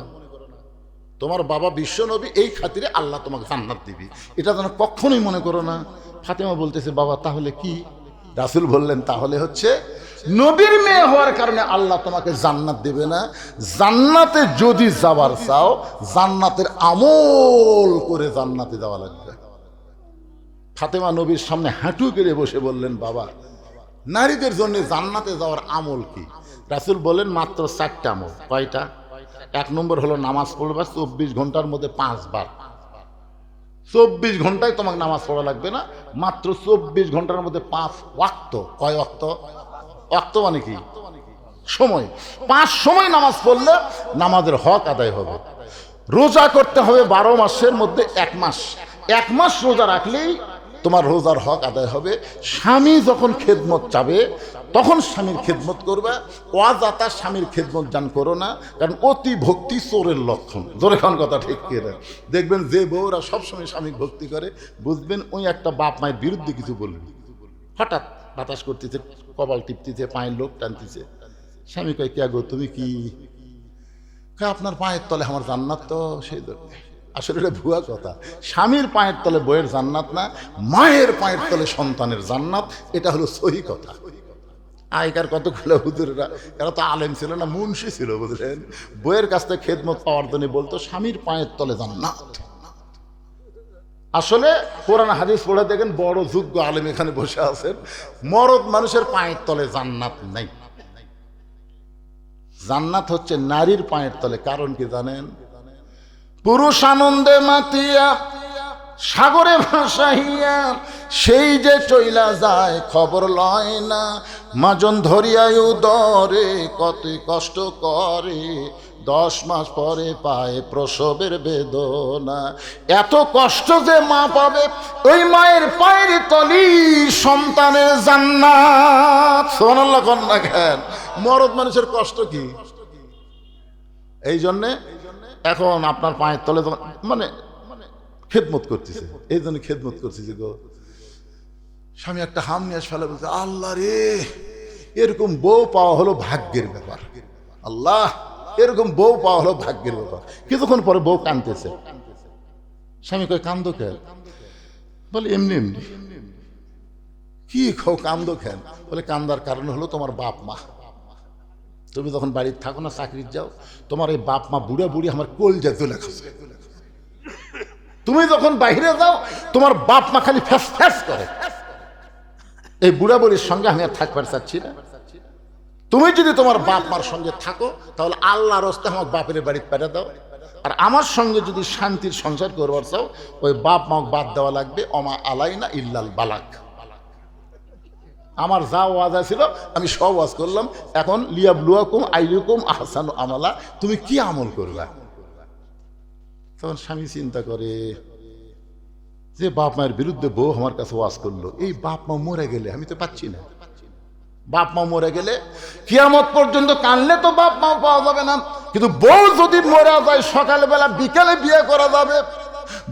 তোমার বাবা বিশ্ব নবী, এই খাতিরে আল্লাহ তোমাকে জান্নাত দিবি, এটা যেন কখনোই মনে করো না। ফাতেমা বলতেছে বাবা তাহলে কি? রাসূল বললেন তাহলে হচ্ছে নবীর মেয়ে হওয়ার কারণে আল্লাহ তোমাকে জান্নাত দেবে না। জান্নাতে যদি যাবার চাও জান্নাতের আমল করে জান্নাতে যাওয়া লাগবে। ফাতেমা নবীর সামনে হাঁটু গেড়ে বসে বললেন বাবা নারীদের জন্য জান্নাতে যাওয়ার আমল কি? রাসূল বলেন মাত্র 4টা আমল। কয়টা? 1 নম্বর হলো নামাজ পড়বা 24 ঘন্টার মধ্যে 5 বার। 24 ঘন্টায় তোমাকে নামাজ পড়া লাগবে না, মাত্র 24 ঘন্টার মধ্যে 5 ওয়াক্ত। কয় ওয়াক্ত? ওয়াক্ত মানে কি? সময়। 5 সময় নামাজ পড়লে নামাজের হক আদায় হবে। রোজা করতে হবে 12 মাসের মধ্যে 1 মাস। 1 মাস রোজা রাখলেই তোমার রোজার হক আদায় হবে। স্বামী যখন খেদমত চাবে তখন স্বামীর খেদমত করবে, ওয়াজাতা স্বামীর খেদমত জান করো না, কারণ অতি ভক্তি চোরের লক্ষণ। জোরে খান কথা ঠিক কিনা? দেখবেন যে বউরা সবসময় স্বামী ভক্তি করে বুঝবেন ওই একটা বাপ মায়ের বিরুদ্ধে কিছু বলবে। হঠাৎ বাতাস করতেছে, কপাল টিপতেছে, পায়ের লোক টানতেছে, স্বামী কয় কে গো তুমি কি? আপনার পায়ের তলে আমার জান্নাত, তো সেই আসলে এটা ভুয়া কথা। স্বামীর পায়ের তলে বইয়ের জান্নাত না, মায়ের পায়ের তলে সন্তানের জান্নাত, এটা হলো সহি কথা। আগেকার কতগুলো হুজুরেরা, এরা তো আলেম ছিল না, মুন্সি ছিল বুঝলেন, বইয়ের কাছ থেকে খেদমত পাওয়ার জন্য বলতো স্বামীর পায়ের তলে জান্নাত। আসলে কোরআন হাদিস পড়ে দেখেন বড় যোগ্য আলেম এখানে বসে আছেন, মরদ মানুষের পায়ের তলে জান্নাত নাই। জান্নাত হচ্ছে নারীর পায়ের তলে। কারণ কি জানেন? পুরুষ আনন্দে মাতিয়া সাগরে ভাসাইয়া সেই যে চইলা যায় খবর লয় না, মাজন ধরিয়ায় উদরে কত কষ্ট করে, 10 মাস পরে পায় প্রসবের বেদনা। এত কষ্ট যে মা পাবে, ওই মায়ের পায়ের তলি সন্তানের জান্নাত। সুবহানাল্লাহ কন্যা খান, মরদ মানুষের কষ্ট কি? এই জন্যে এখন আপনার পায়ের তলে মানে খেদমত করতেছে, এই জন্য খেদমত করতেছে গো। স্বামী একটা হাম নিয়ে ফেলে বলছে, আল্লাহ রে, এরকম বউ পাওয়া হলো ভাগ্যের ব্যাপার। আল্লাহ, এরকম বউ পাওয়া হলো ভাগ্যের ব্যাপার। কিছুক্ষণ পরে বউ কাঁদতেছে। স্বামী কয়, কান্দো কেন? বলে, এমনি এমনি। কি খাও, কান্দো কেন? বলে, কান্দার কারণ হলো তোমার বাপ মা। তুমি যখন বাড়িতে থাকো না, চাকরির যাও, তোমার এই বাপ মা বুড়া বুড়ি আমার কলজা জ্বলে খাচ্ছে। তুমি যখন বাইরে যাও, তোমার বাপ মা খালি ফ্যাস ফ্যাস করে। এই বুড়া বুড়ির সঙ্গে আমি আর থাকবার চাচ্ছি না। তুমি যদি তোমার বাপ মার সঙ্গে থাকো, তাহলে আল্লাহর রাস্তে আমার বাপের বাড়িতে পাঠিয়ে দাও। আর আমার সঙ্গে যদি শান্তির সংসার করবার চাও, ওই বাপ মা বাদ দেওয়া লাগবে। অমা আলাইনা ইল্লাল বালাক। আমার যা ওয়াজ ছিল আমি সব ওয়াজ করলাম। এখন লিয়াবলুয়াকুম আইয়ুকুম আহসানু আমালা, তুমি কি আমল করবা? তখন স্বামী চিন্তা করে যে বাপ মায়ের বিরুদ্ধে বউ আমার কাছে ওয়াজ করলো, এই বাপ মা মরে গেলে আমি তো পাচ্ছি না। বাপ মা মরে গেলে কিয়ামত পর্যন্ত কানলে তো বাপ মা পাওয়া যাবে না। কিন্তু বউ যদি মরে যায়, সকালবেলা বিকালে বিয়ে করা যাবে।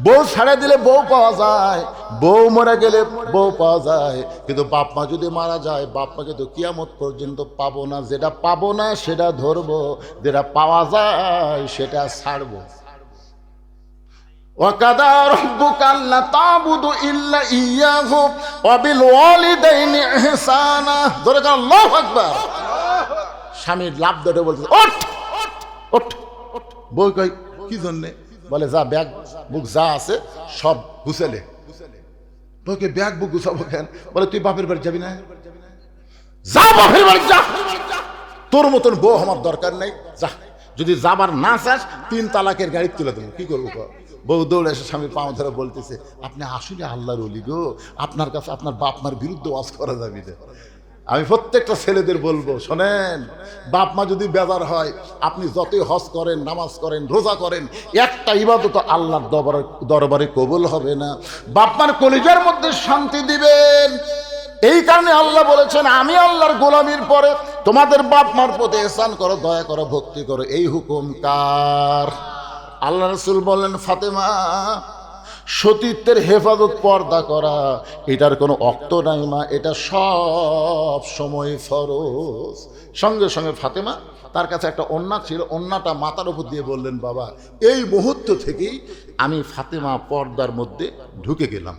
বউ ছেড়ে দিলে বউ পাওয়া যায়, বউ মরে গেলে বউ পাওয়া যায়। কিন্তু বাপ মা যদি মারা যায়, বাপ মাকে তো কিয়ামত পর্যন্ত পাবো না। যেটা পাবো না সেটা ধরবো, যেটা পাওয়া যায় সেটা ছাড়বো। وَقَضَى رَبُّكَ أَلَّا تَعْبُدُوا إِلَّا إِيَّاهُ وَبِالْوَالِدَيْنِ إِحْسَانًا। জোরে বলো আল্লাহু আকবার। স্বামীর লাভ ধরে বলছে, ওঠ ওঠ। বউ কই, কি জন্য? বলে, যা ব্যাগ বুক যা আছে সব গুছালে। বউকে, ব্যাগ বুক গুছাবো কেন? বলে, তুই বাপের বাড়ি যাবি না? যা বাপের বাড়ি যা, তোর মতন বউ আমার দরকার নেই, যা। যদি যাবার না চাস, 3 তালাকের গাড়ি তুলে দেবো। কি করবো? বউ দৌড়ে এসে স্বামী পাও ধরে বলতেছে, আপনি আসলে আল্লাহর ওলি গো, আপনার কাছে আপনার বাপ মার বিরুদ্ধে ওয়াজ করা যাবে না। আমি প্রত্যেকটা ছেলেদের বলবো, শোনেন, বাপ মা যদি বেজার হয়, আপনি যতই হজ করেন, নামাজ করেন, রোজা করেন, একটা ইবাদত আল্লাহর দরবারে কবুল হবে না। বাপ মার কলিজার মধ্যে শান্তি দিবেন। এই কারণে আল্লাহ বলেছেন, আমি আল্লাহর গোলামির পরে তোমাদের বাপ মার প্রতি ইহসান করো, দয়া করো, ভক্তি করো। এই হুকুম কার? আল্লাহ রাসূল বললেন, ফাতেমা, সতীত্বের হেফাজত, পর্দা করা, এটার কোনো অক্ত নাই মা, এটা সব সময় ফরজ। সঙ্গে সঙ্গে ফাতেমা, তার কাছে একটা ওন্না ছিল, ওন্নাটা মাথার উপর দিয়ে বললেন, বাবা, এই মুহূর্ত থেকেই আমি ফাতেমা পর্দার মধ্যে ঢুকে গেলাম।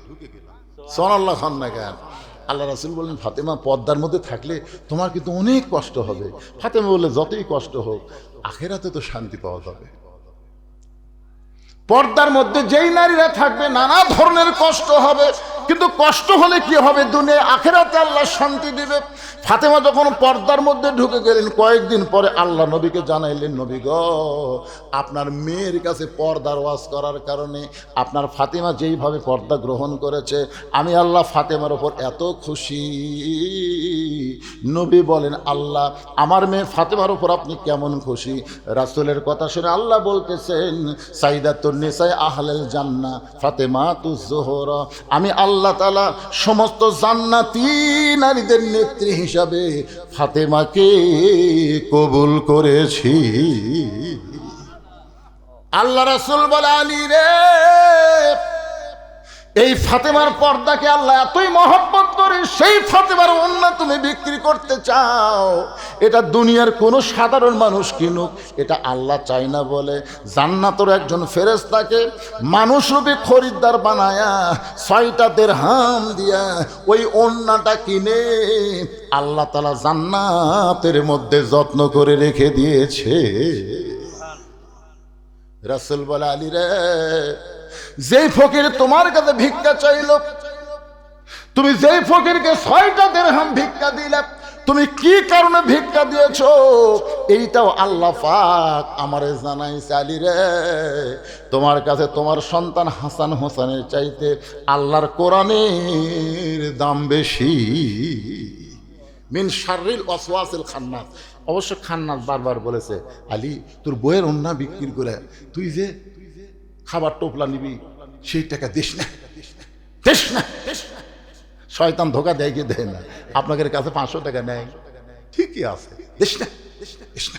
সুবহানাল্লাহ খান না কেন? আল্লাহ রাসূল বললেন, ফাতেমা, পর্দার মধ্যে থাকলে তোমার কিন্তু অনেক কষ্ট হবে। ফাতেমা বললে, যতই কষ্ট হোক, আখিরাতে তো শান্তি পাওয়া যাবে। পর্দার মধ্যে যেই নারীরা থাকবে, নানা ধরনের কষ্ট হবে, কিন্তু কষ্ট হলে কি হবে? দুনিয়া আখিরাতে আল্লাহ শান্তি দিবে। ফাতেমা যখন পর্দার মধ্যে ঢুকে গেলেন, কয়েকদিন পরে আল্লাহ নবীকে জানাইলেন, নবী গো, আপনার মেয়ের কাছে পর্দার ওয়াজ করার কারণে আপনার ফাতেমা যেইভাবে পর্দা গ্রহণ করেছে, আমি আল্লাহ ফাতেমার ওপর এত খুশি। নবী বলেন, আল্লাহ, আমার মেয়ে ফাতেমার ওপর আপনি কেমন খুশি? রাসূলের কথা শুনে আল্লাহ বলতেছেন, সাইদাতুন নিসায়ে আহলেল জান্নাহ ফাতেমাতুজ জোহরা, আমি আল্লাহ তাআলা সমস্ত জান্নাতি নারীদের নেত্রী হিসাবে ফাতেমাকে কবুল করেছি। আল্লাহ রাসূল বলে, আলী রে, এই ফাতেমার পর্দাকে আল্লাহ এতই মহব্বত করে, সেই ফাতেমার ওন্না তুমি বিক্রি করতে চাও? এটা দুনিয়ার কোনো সাধারণ মানুষ কিনুক, এটা আল্লাহ চায় না বলে জান্নাতের একজন ফেরেশতাকে মানুষরূপী খরিদ্দার বানায়া 6টা দিরহাম দিয়া ওই ওন্নাটা কিনে আল্লাহ তাআলা জান্নাতের মধ্যে যত্ন করে রেখে দিয়েছে। রাসূল বলে, আলী রে, যেই ফকির তোমার কাছে ভিক্ষা চাইল, তুমি যেই ফকিরকে 6টা দিরহাম ভিক্ষা দিলে, তুমি কি কারণে ভিক্ষা দিয়েছো এইটাও আল্লাহ পাক আমারে জানাইছে। আলী রে, তোমার কাছে তোমার সন্তান হাসান হোসেনের চাইতে আল্লাহর কোরআনের দাম বেশি। মিন শাররিল ওয়াসওয়াসিল খান্নাস। অবশ্য খান্নাস বারবার বলেছে, আলী তোর বইয়ের অন্যা বিক্রি করে তুই যে খাবার টোপলা নিবি সেই টাকা দিস না, দিস না। শয়তান ধোকা দেয় কি দেয় না? আপনাদের কাছে 500 টাকা নেয়, ঠিকই আছে, দিস না, দিস না।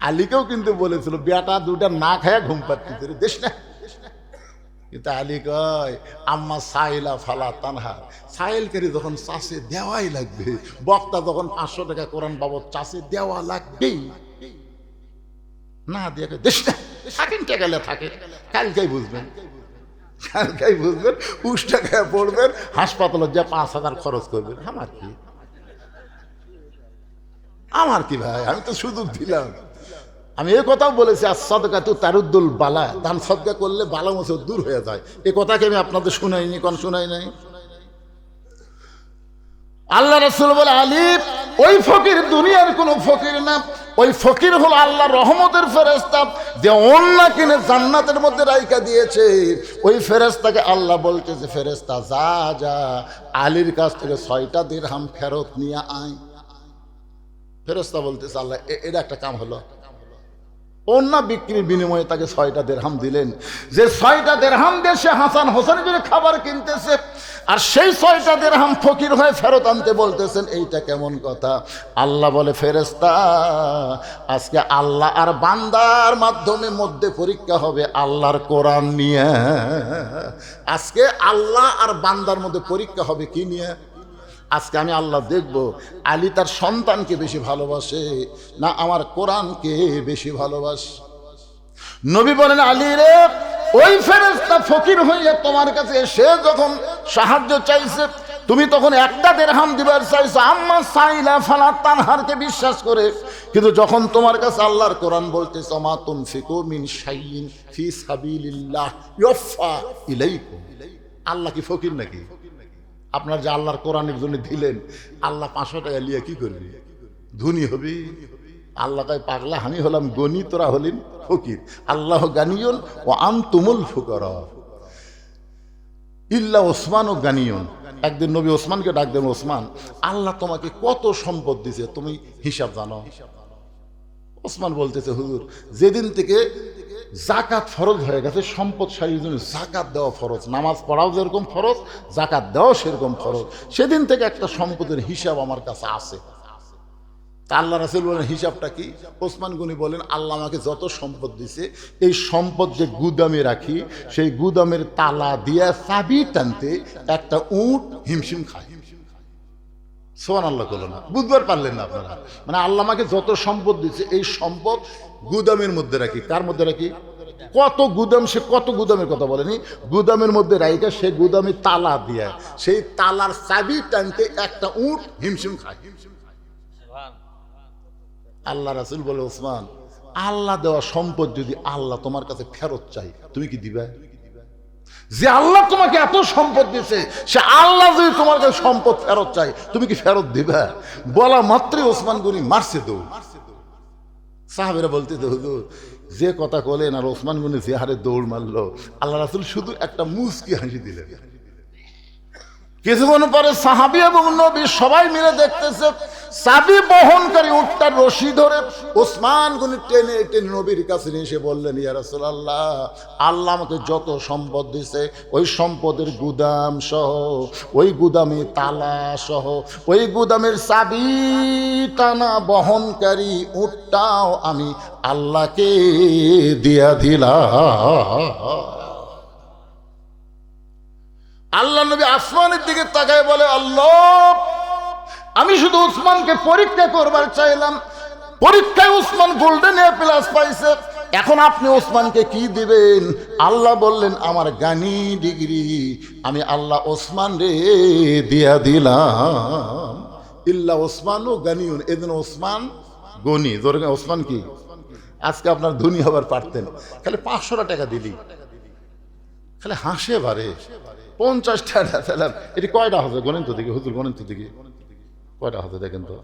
আলীকেও কিন্তু বলেছিল বেটা দুটা না খায়া ঘুম পাচ্ছে, দিস না। কিন্তু আলী কয় আম্মা সাইলা ফালা তানহা, সাইলকারী যখন চাষে দেওয়াই লাগবে, বক্তা যখন 500 টাকা কোরআন বাবদ চাষে দেওয়া লাগবেই, না দিয়ে দেশ না থাকেন কে গেলে থাকে, কালকেই বুঝবেন, কালকেই বুঝবেন। উস টাকা পড়বেন, হাসপাতালে যা 5000 খরচ করবেন। আমার কি ভাই, আমি তো সুযোগ দিলাম। আমি এই কথাও বলেছি, আর সদকা তো তারুদ্দুল বালা, দান সদকা করলে বালা মুসিবত দূর হয়ে যায়। এই কথাকে আমি আপনাদের শুনাইনি, কোন শুনাই নাই? আল্লাহ রাসূল বলে, আলী ওই ফকির দুনিয়ার কোনো ফকির না, ওই ফকির হলো আল্লাহর রহমতের ফেরেশতা, যে অন্য কিনে জান্নাতের মধ্যে রাইখা দিয়েছে। ওই ফেরেশতাকে আল্লাহ বলছে যে ফেরেশতা যা যা আলীর কাছ থেকে 6টা দিরহাম ফেরত নিয়ে আয়। ফেরেশতা বলতেছে আল্লাহ এটা একটা কাম হলো। অন্য বিক্রির বিনিময়ে তাকে 6টা দিরহাম দিলেন, যে 6টা দিরহাম দিয়ে সে হাসান হোসেনের জন্য খাবার কিনতেছে, আর সেই 6টা দিরহাম ফকির হয়ে ফেরত আনতে বলতেছেন। এইটা কেমন কথা? আল্লাহ বলে ফেরেশতা আজকে আল্লাহ আর বান্দার মাধ্যমে মধ্যে পরীক্ষা হবে আল্লাহর কোরআন নিয়ে। আজকে আল্লাহ আর বান্দার মধ্যে পরীক্ষা হবে কি নিয়ে? আজকে আমি আল্লাহ দেখব আলী তার সন্তানকে বেশি ভালোবাসে না আমার কোরআনকে বেশি ভালোবাসে। নবী বলেন আলী রে, ওই ফেরেশতা ফকির হইয়া তোমার কাছে সে যখন সাহায্য চাইছে, তুমি তখন 1টা দিরহাম দিবার চাইছো আম্মা সাইলা ফালা তানহারকে বিশ্বাস করে। কিন্তু যখন তোমার কাছে আল্লাহর কোরআন বলতেছো মা তুনফিকু মিন শাইইন ফি সাবিলিল্লাহ ইউফা ইলাইকুম, আল্লাহ কি ফকির নাকি? আপনার যে আল্লাহর কোরআনের জন্য দিলেন, আল্লাহ 500 টাকা লিয়ে কি করবি? ধনী হবি? আল্লাহ কয় পাগলা, আমি হলাম গনি, তোরা হলেন ফকির। আল্লাহ গানিয়ন ও আনতুমুল ফুকারা ইল্লা ওসমান ও গানিয়ন। একদিন নবী ওসমানকে ডাক দেন, ওসমান আল্লাহ তোমাকে কত সম্পদ দিছে তুমি হিসাব জানো? ওসমান বলতেছে হুজুর, যেদিন থেকে জাকাত ফরজ হয়ে গেছে, সম্পদশালীর জন্য জাকাত দেওয়া ফরজ, নামাজ পড়াও যেরকম ফরজ, জাকাত দেওয়াও সেরকম ফরজ, সেদিন থেকে একটা সম্পদের হিসাব আমার কাছে আছে। তা আল্লাহ রাসূল বলেন হিসাবটা কি? ওসমান গনি বলেন আল্লাহ আমাকে যত সম্পদ দিছে, এই সম্পদ যে গুদামে রাখি, সেই গুদামের তালা দিয়া চাবি টানতে একটা উট হিমশিম খায়। সুবহানাল্লাহ বলো না, বুঝবার পারলেন না আপনারা? মানে আল্লাহ আমাকে যত সম্পদ দিচ্ছে, এই সম্পদ গুদামের মধ্যে রাখি। কার মধ্যে রাখি? কত গুদাম, সে কত গুদামের কথা বলেনি, গুদামের মধ্যে রাইখা সে গুদামে তালা দিয়া সেই তালার চাবি টানতে একটা উট হিমশিম খায়। আল্লাহ রাসূল বলে ওসমান, আল্লাহ দেওয়া সম্পদ যদি আল্লাহ তোমার কাছে ফেরত চাই, তুমি কি দিবে? যে আল্লাহ তোমাকে এত সম্পদ দিয়েছে, সে আল্লাহ যদি তোমার কাছে সম্পদ ফেরত চাই, তুমি কি ফেরত দিবে? বলা মাত্রই ওসমান গনি মারছে দৌড়। সাহাবেরা বলতে হুজুর যে কথা বলেন, আর ওসমান গনি যে হারে দৌড় মারলো, আল্লাহ রাসূল শুধু একটা মুচকি হাসি দিলেন। কিছুক্ষণ পরে সাহাবী এবং নবী সবাই মিলে দেখতেছে, চাবি বহনকারী উটটার রশি ধরে ওসমান গনি টেনে টেনে নবীর কাছে নিয়ে এসে বললেন, ইয়া রাসূলুল্লাহ, আল্লাহ আমাকে যত সম্পদ দিছে, ওই সম্পদের গুদাম সহ, ওই গুদামে তালা সহ, ওই গুদামের চাবি টানা বহনকারী উটটাও আমি আল্লাহকে দিয়া দিলাম। আল্লাহ নবী আসমানের দিকে তাকায় বলে, আল্লাহ আমি শুধু উসমানকে পরীক্ষা করবার চাইলাম, পরীক্ষায় উসমান গোল্ডেন এ প্লাস পাইছে, এখন আপনি ওসমানকে কি দিবেন? আল্লাহ বললেন আমার গানি ডিগ্রি আমি আল্লাহ ওসমান রে দিয়া দিলাম। ইল্লা ওসমান ও গানিউন, এদিন ওসমান গনি, ধরে ওসমান কি আজকে আপনার ধনী হবার পারতেন, খালি 500 টাকা দিলি খালি হাসে বারে 50 টাকা দিলাম, এটি কয়টা হবে গণেন তো দেখি, হুজুর গণেন তো দেখি কয়টা হবে দেখেন তো।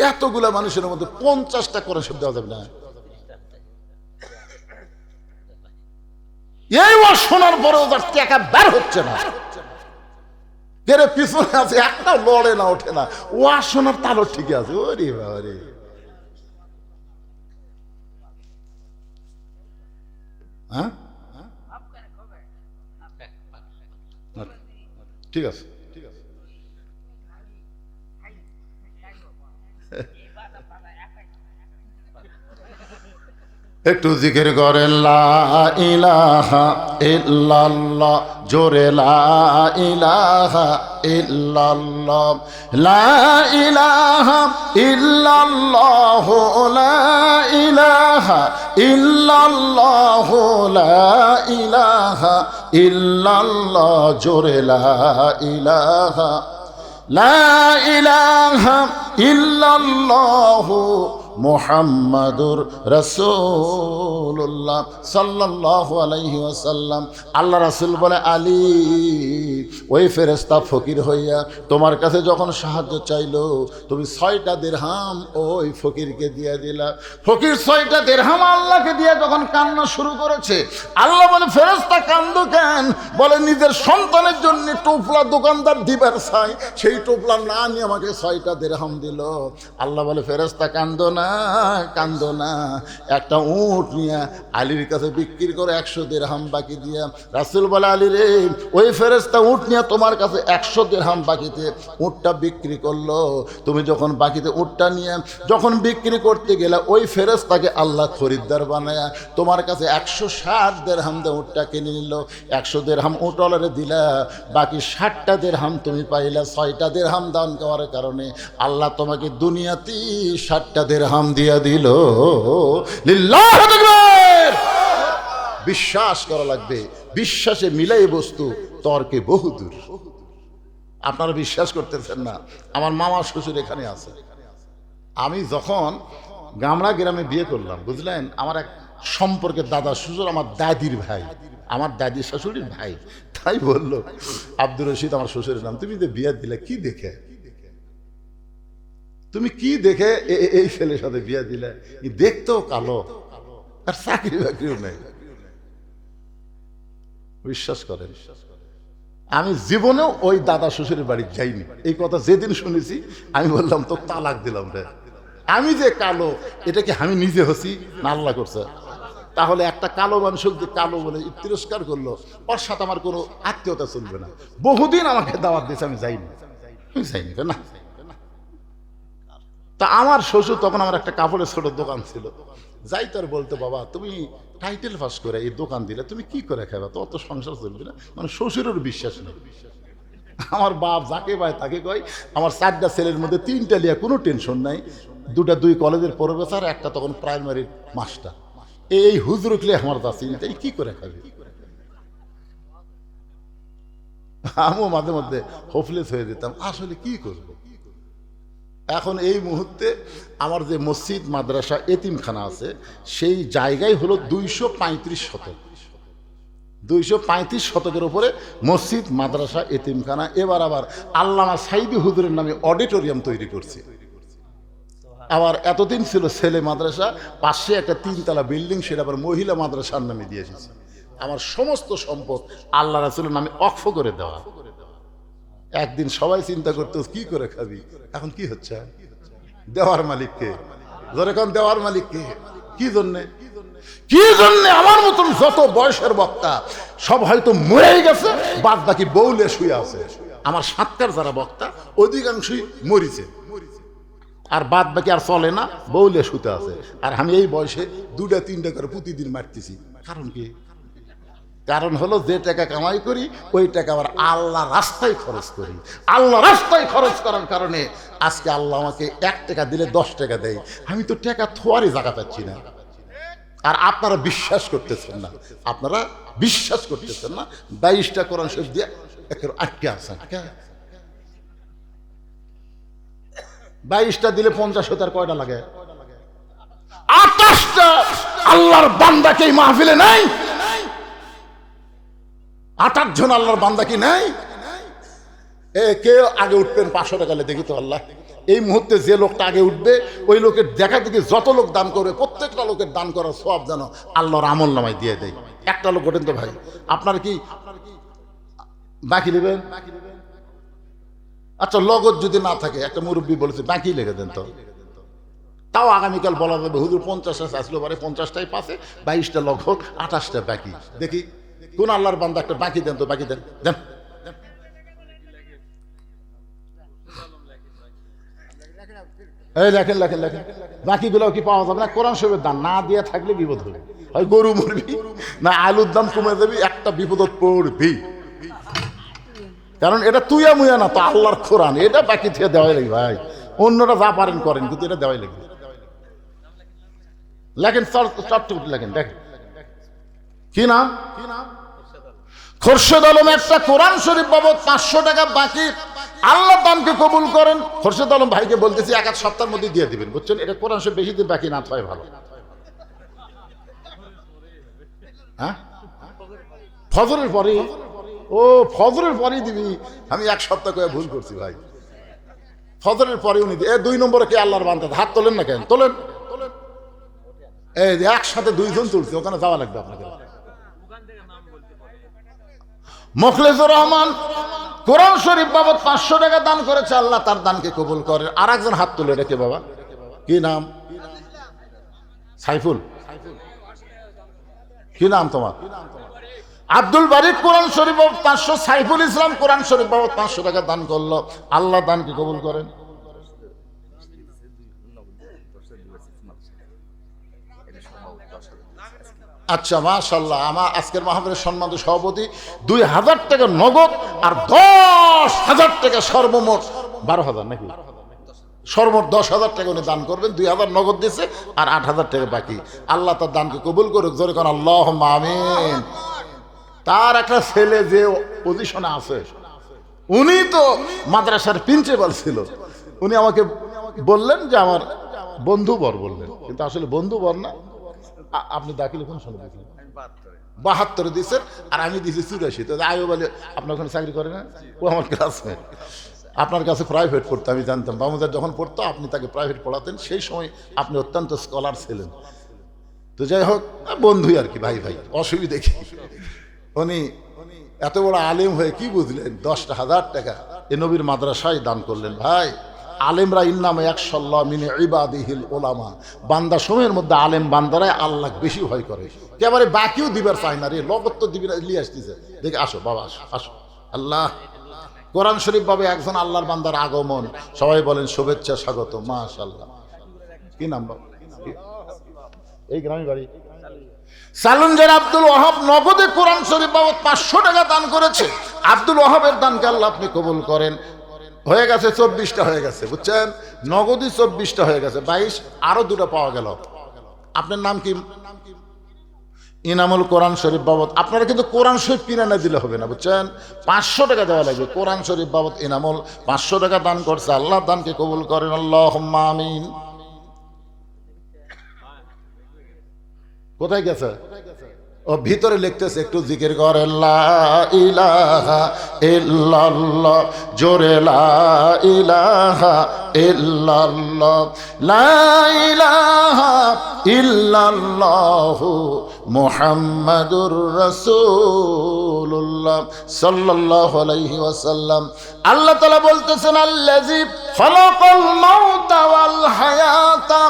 এতগুলা মানুষের মধ্যে 50টা কোরআন শব্দ দেওয়া যাবে না? এই ওয়াজ শোনার পরেও তার টাকা বের হচ্ছে না, এর পিছনে আছে একটা লড়ে না, ওঠে না, ওয়াজ শোনার তালও ঠিকই আছে। ওরে বাবা রে, হ্যাঁ ঠিক আছে, ঠিক আছে। একটু জিকির করেন লা ইলাহা ইল্লাল্লাহ, জোরে লা ইলাহা ইল্লাল্লাহ, লা ইলাহা ইল্লাল্লাহ, লা ইলাহা ইল্লাল্লাহ, লা ইলাহা ইল্লাল্লাহ, জোরে লা ইলাহা, লা ইলাহা ইল্লাল্লাহ মুহাম্মাদুর রাসূলুল্লাহ সাল্লাল্লাহু আলাইহি ওয়াসাল্লাম। আল্লাহ রাসূল বলে, আলী ওই ফেরেশতা ফকির হইয়া তোমার কাছে যখন সাহায্য চাইলো, তুমি 6টা দিরহাম ওই ফকিরকে দিয়ে দিলা। ফকির 6টা দিরহাম আল্লাহকে দিয়ে যখন কান্না শুরু করেছে, আল্লাহ বলে, ফেরেশতা কান্দো কেন? বলে, নিজের সন্তানের জন্য টোপলা দোকানদার দিবার চাই, সেই টোপলা না নিয়ে আমাকে 6টা দিরহাম দিল। আল্লাহ বলে, ফেরেশতা কান্দো না, কান্দো না, একটা উট নিয়ে আলীর কাছে বিক্রি করে 100 দিরহাম বাকি দিয়া। রাসূল বলে, আলী রে, ওই ফেরেশতা উট নিয়ে তোমার কাছে 100 দিরহাম বাকিতে উটটা বিক্রি করলো। তুমি যখন বাকিতে উটটা নিয়ে যখন বিক্রি করতে গেলে, ওই ফেরেশতাকে আল্লাহ খরিদ্দার বানায়া তোমার কাছে 160 দিরহাম দিয়ে উটটা কিনে নিল। 100 দিরহাম উটওয়ালারে দিলা, বাকি 60টা দিরহাম তুমি পাইলা। 6টা দিরহাম দান করার কারণে আল্লাহ তোমাকে দুনিয়াতেই 60টা দিরহাম দিয়া দিল। লিল্লাহ তাকবীর। বিশ্বাস করা লাগবে, বিশ্বাসে মিলাই বস্তু, তর্কে বহুদূর। আপনারা বিশ্বাস করতেছেন না, আমার মামা শ্বশুর এখানে আছে। আমি যখন গামড়া গ্রামে বিয়ে করলাম, বুঝলেন, আমার এক সম্পর্কের দাদা শ্বশুর আমার দাদির ভাই, আমার দাদির শাশুড়ির ভাই। তাই বলল, আব্দুর রশিদ আমার শ্বশুরের নাম, তুমি যে বিয়ে দিলে কি দেখে, তুমি কি দেখে এই ছেলের সাথে বিয়ে দিলে? দেখতেও কালো, আর চাকরি বাকরিও নেই। বিশ্বাস করেন, আমি জীবনেও ওই দাদা শ্বশুরের বাড়ি যাইনি। এই কথা যেদিন শুনেছি আমি বললাম, তো তালাক দিলাম রে। আমি যে কালো, এটা কি আমি নিজে হচ্ছি না আল্লাহ করছে? তাহলে একটা কালো মানুষ যে কালো বলে তিরস্কার করলো, ওর সাথে আমার কোনো আত্মীয়তা চলবে না। বহুদিন আমাকে দাওয়াত দিয়েছে, আমি যাইনি, আমি যাইনি না। তা আমার শ্বশুর তখন আমার একটা কাপড়ের ছোট দোকান ছিল, যাই তার বলতো, বাবা তুমি টাইটেল পাস করে এই দোকান দিলে তুমি কি করে খাবা, তো অত সংসার চলবে না। মানে শ্বশুরের বিশ্বাস নেই। আমার বাপ যাকে পায় তাকে কয়, আমার 4টা ছেলের মধ্যে 3টা লিয়া কোনো টেনশন নাই, 2টা কলেজের প্রফেসর, একটা তখন প্রাইমারির মাস্টার। এই হুজুর উঠলে আমার যা চিন্তা, এই কি করে খাবে। আমিও মাঝে মধ্যে হোপলেস হয়ে যেতাম, আসলে কি করবো। এখন এই মুহূর্তে আমার যে মসজিদ মাদ্রাসা এতিমখানা আছে, সেই জায়গায় হলো 235 শতক। 235 শতকের উপরে মসজিদ মাদ্রাসা এতিমখানা। এবার আবার আল্লামা সাইদি হুজুরের নামে অডিটোরিয়াম তৈরি করছে। আবার এতদিন ছিল ছেলে মাদ্রাসা, পাশে একটা 3তলা বিল্ডিং, সেটা আবার মহিলা মাদ্রাসার নামে দিয়ে এসেছে। আমার সমস্ত সম্পদ আল্লাহ রাসূলের নামে ওয়াকফ করে দেওয়া। একদিন সবাই চিন্তা করতো কি করে খাবি, এখন কি হচ্ছে, দেওয়ার মালিককে, যেরকম দেওয়ার মালিককে। কি জন্যে, কি জন্যে? আমার মতন যত বয়সের বক্তা সব হয়তো মরেই গেছে, বাদ বাকি বউলে শুয়ে আছে। আমার 7টার যারা বক্তা অধিকাংশই মরিছে, আর বাদ বাকি আর চলে না, বউলে শুতে আছে। আর আমি এই বয়সে 2-3টা করে প্রতিদিন মারতেছি। কারণ কি? কারণ হলো, যে টাকা কামাই করি ওই টাকা আবার আল্লাহ রাস্তায় খরচ করি। আল্লাহ রাস্তায় খরচ করার কারণে আজকে আল্লাহ আমাকে 1 টাকা দিলে 10 টাকা দেয়। আমি তো টাকা থোয়ারই জায়গা পাচ্ছি না। আর আপনারা বিশ্বাস করতেছেন না, আপনারা বিশ্বাস করতেছেন না। 22টা কোরআন শরীফ দিয়ে একের আটকে আছেন। 22টা দিলে 50 হাজার কয়টা লাগে? 28টা আল্লাহর বান্দাকে এই মাহফিলে নাই। 8-8 জন আল্লাহর বান্দা কি নাই? কে আগে উঠবেন 500 টাকা দেখি তো আল্লাহ। এই মুহূর্তে যে লোকটা আগে উঠবে ওই লোকের দেখা দেখি যত লোক দান করবে প্রত্যেকটা লোকের দান করার সওয়াব যেন আল্লাহর আমল নামায় দিয়ে দেয়। একটা লোক ওঠেন তো ভাই, আপনার কি বাকি নেবেন? আচ্ছা লগত যদি না থাকে, একটা মুরব্বী বলেছে বাকি লিখে দেন তো, তাও আগামীকাল বলা যাবে হুজুর 50 আসলো পরে 50টাই পাশে, 22টা লগত, 28টা বাকি। দেখি কোন আল্লাহর বান্দা একটা বাকি দেন তো, বাকি দেন দেন। এই লেখেন লেখেন লেখেন, বাকিগুলো কি পাওয়া যাবে না? কোরআন শরীফের দান না দিয়ে থাকলে বিপদ হবে, হয় গরু মরবি না আলুর দাম কমে যাবি, একটা বিপদত পড়বি। কারণ এটা তুইয়া মুয়া না তো, আল্লাহর কোরআন, এটা বাকি থেকে দেওয়াই লাগবে ভাই। অন্যরা যা পারেন করেন, কিন্তু এটা দেওয়াই লাগবে। লেখেন চট্টুট লেখেন, দেখেন কি নাম? খোরশেদ আলম। একটা কোরআন শরীফ বাবদ 500 টাকা বাকি, আল্লাহ দানকে কবুল করেন। খোরশেদ আলম ভাইকে বলতেছি 1 সপ্তাহের মধ্যে দিয়ে দিবেন, বুঝছেন? এটা কোরআন শরীফ বেশি দিন বাকি না হয় ভালো। হ্যাঁ, ফজরের পরে? ও ফজরের পরেই দিবি? আমি 1 সপ্তাহ করে ভুল করছি ভাই। ফজরের পরে উনি 2 নম্বরে কে আল্লাহর বান্দা? হাত তোলেন না কেন? তোলেন। এই একসাথে 2 জন তুলছে, ওখানে যাওয়া লাগবে আপনাকে। মোখলেসুর রহমান কোরআন শরীফ বাবদ 500 টাকা দান করেছে, আল্লাহ তার দানকে কবুল করে। আর একজন হাত তুলে, রেখে বাবা কি নাম? সাইফুল। কি নাম তোমার? আব্দুল বারিক কোরআন শরীফ বাবদ 500। সাইফুল ইসলাম কোরআন শরীফ বাবদ 500 টাকা দান করলো, আল্লাহ দানকে কবুল করেন। আচ্ছা মাশাআল্লাহ, আমার আজকের মাহফিলের সম্মানিত সভাপতি 2000 টাকা নগদ আর 10,000 টাকা, সর্বমোট 12,000 নাকি? সর্বমোট 10,000 টাকা উনি দান করবেন। 2,000 নগদ দিয়েছে আর 8,000 টাকা বাকি। আল্লাহ তার দানকে কবুল করুক, জোরে কোন আল্লাহুম্মা আমিন। তার একটা ছেলে যে পজিশনে আছে, উনি তো মাদ্রাসার প্রিন্সিপাল ছিল। উনি আমাকে বললেন যে আমার বন্ধুবর, বললেন, কিন্তু আসলে বন্ধুবর না। আপনি দাখিল কোন সালে দিয়েছেন? 72 দিয়েছেন, আর আমি দিয়েছি 84। তো আয়ো বলে আপনার ওখানে চাকরি করে না? ও আমার ক্লাসমেট, আপনার কাছে প্রাইভেট পড়তো, আমি জানতাম। বামুদার যখন পড়তো আপনি তাকে প্রাইভেট পড়াতেন, সেই সময় আপনি অত্যন্ত স্কলার ছিলেন। তো যাই হোক, বন্ধুই আর কি, ভাই ভাই, অসুবিধে কি? উনি এত বড় আলেম হয়ে কি বুঝলেন? 10,000 টাকা এ নবীর মাদ্রাসায় দান করলেন। ভাই, আলেমরা ইন্নামা ইয়াখশাল্লাহ মিন ইবাদিহিল উলামা, বান্দা সময়ের মধ্যে আলেম বান্দারাই আল্লাহ বেশি ভয় করে। একেবারে বাকিও দিবার চায় না রে, লগত তো দিবি লিয়ে আসতেছে। দেখে আসো বাবা, আসো আসো। আল্লাহ কোরআন শরীফ ভাবে একজন আল্লাহর বান্দার আগমন, সবাই বলেন শুভেচ্ছা, স্বাগত। মাশাআল্লাহ। কি নাম বাবা? এই গ্রামে বাড়ি সালুনজার আব্দুল ওয়াহাব নগদে কোরআন শরীফ বাবদ 500 টাকা দান করেছে। আব্দুল ওয়াহাবের দানকে আল্লাহ আপনি কবুল করেন। হয়ে গেছে 24টা হয়ে গেছে, বুঝছেন? নগদই 24টা হয়ে গেছে, 22 আরো 2টা পাওয়া গেল। আপনার নাম কি? ইনামুল কোরআন শরীফ বাবদ। আপনারা কিন্তু কোরআন শরীফ কিনে না দিলে হবে না, বুঝছেন? 500 টাকা দেওয়া লাগবে। কোরআন শরীফ বাবদ ইনামুল 500 টাকা দান করছে, আল্লাহ দানকে কবুল করেন, আল্লাহুম্মা আমিন। কোথায় গেছে? ও ভিতরে লিখতেছে, একটু জিকির করে, লা ইলাহা ইল্লাল্লাহ, জোরে লা ইলাহা ইল্লাল্লাহ, লা ইলাহা ইল্লাল্লাহু মুহাম্মাদুর রাসূলুল্লাহ সাল্লাল্লাহু আলাইহি ওয়াসাল্লাম। আল্লাহ তাআলা বলতেছেন, আল্লাযী খালাকাল মাউতা ওয়াল হায়াতা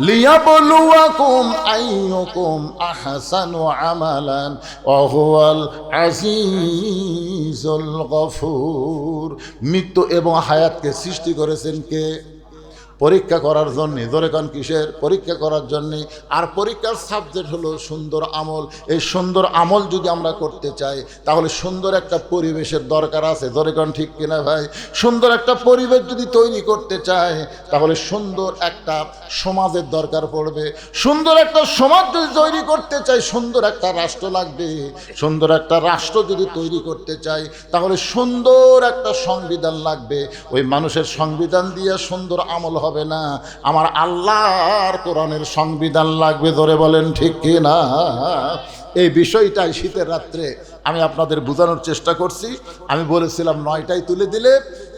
লিয়াবলুয়াকুম আইয়ুকুম আহসানু আমালান ওয়া হুয়াল আজিজুল গফুর। মৃত্যু এবং হায়াতকে সৃষ্টি করেছেন কে? পরীক্ষা করার জন্যে। ধরে কান কিসের? পরীক্ষা করার জন্যে। আর পরীক্ষার সাবজেক্ট হলো সুন্দর আমল। এই সুন্দর আমল যদি আমরা করতে চাই, তাহলে সুন্দর একটা পরিবেশের দরকার আছে। ধরে কান ঠিক কিনা ভাই? সুন্দর একটা পরিবেশ যদি তৈরি করতে চাই, তাহলে সুন্দর একটা সমাজের দরকার পড়বে। সুন্দর একটা সমাজ যদি তৈরি করতে চাই, সুন্দর একটা রাষ্ট্র লাগবে। সুন্দর একটা রাষ্ট্র যদি তৈরি করতে চাই, তাহলে সুন্দর একটা সংবিধান লাগবে। ওই মানুষের সংবিধান দিয়ে সুন্দর আমল হবে না, আমার আল্লাহর কোরআনের সংবিধান লাগবে। ধরে বলেন ঠিক কিনা? এই বিষয়টাই শীতের রাত্রে আমি আপনাদের বোঝানোর চেষ্টা করছি। আমি বলেছিলাম 9টায় তুলে দিলে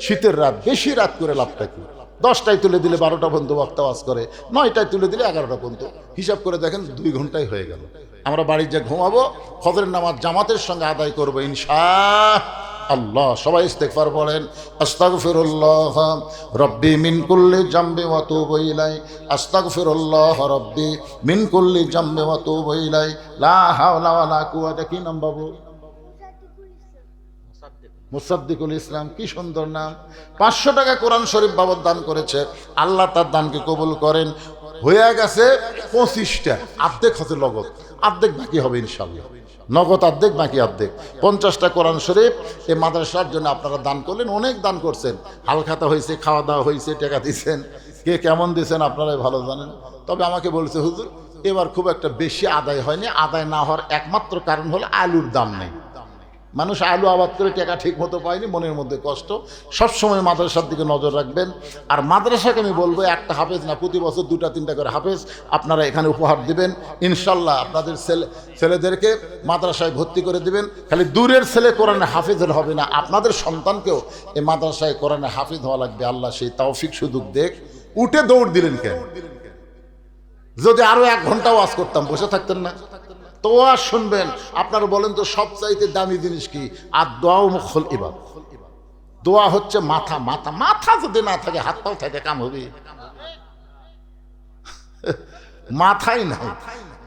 শীতের রাত, বেশি রাত করে লাভটা কি, 10টায় তুলে দিলে 12টা পর্যন্ত বক্তা ওয়াজ করে, 9টায় তুলে দিলে 11টা পর্যন্ত, হিসাব করে দেখেন 2 ঘন্টাই হয়ে গেল। আমরা বাড়ি যে ঘুমাবো, ফজরের নামাজ জামাতের সঙ্গে আদায় করবো ইনশাআল্লাহ। সবাই ইস্তেগফার পড়েন, আস্তাগফিরুল্লাহ রব্বি মিন কুল্লি জামবি ওয়া তুবু ইলাই, আস্তাগফিরুল্লাহ রব্বি মিন কুল্লি জামবি ওয়া তুবু ইলাই, লা হাওলা ওয়ালা কুওয়াতা। কি নাম বাবু? মুসাদ্দিকুল ইসলাম, কি সুন্দর নাম। 500 টাকা কোরআন শরীফ বাবদ দান করেছে, আল্লাহ তার দানকে কবুল করেন। হয়ে গেছে 25টা, অর্ধেক হতে নগদ, অর্ধেক বাকি হবে ইনশাআল্লাহ। নগদ অর্ধেক, বাকি অর্ধেক। 50টা কোরআন শরীফ এই মাদ্রাসার জন্য আপনারা দান করলেন, অনেক দান করছেন। হালখাতা হয়েছে, খাওয়া দাওয়া হয়েছে, টাকা দিচ্ছেন, কে কেমন দিয়েছেন আপনারাই ভালো জানেন। তবে আমাকে বলছে হুজুর এবার খুব একটা বেশি আদায় হয়নি। আদায় না হওয়ার একমাত্র কারণ হলো আলুর দাম নেই। মানুষ আলু আবাদ করে টাকা ঠিক মতো পায়নি, মনের মধ্যে কষ্ট। সবসময় মাদ্রাসার দিকে নজর রাখবেন। আর মাদ্রাসাকে আমি বলবো, একটা হাফেজ না, প্রতি বছর 2টা-3টা করে হাফেজ আপনারা এখানে উপহার দিবেন ইনশাল্লাহ। আপনাদের ছেলেদেরকে মাদ্রাসায় ভর্তি করে দিবেন। খালি দূরের ছেলে কোরআনে হাফেজের হবে না, আপনাদের সন্তানকেও এই মাদ্রাসায় কোরআনে হাফেজ হওয়া লাগবে। আল্লাহ সেই তৌফিক সুযোগ দেখ। উঠে দৌড় দিলেন কেন? যদি আরো 1 ঘন্টা ওয়াজ করতাম বসে থাকতেন না? তো ওয়াজ শুনবেন। আপনারা বলেন তো সবচাইতে দামি জিনিস কি? আর দোয়া মুখল ইবাদত। দোয়া হচ্ছে মাথা। মাথা মাথা যদি না থাকে হাত পাও থাকে কাম হবে? মাথাই নাই,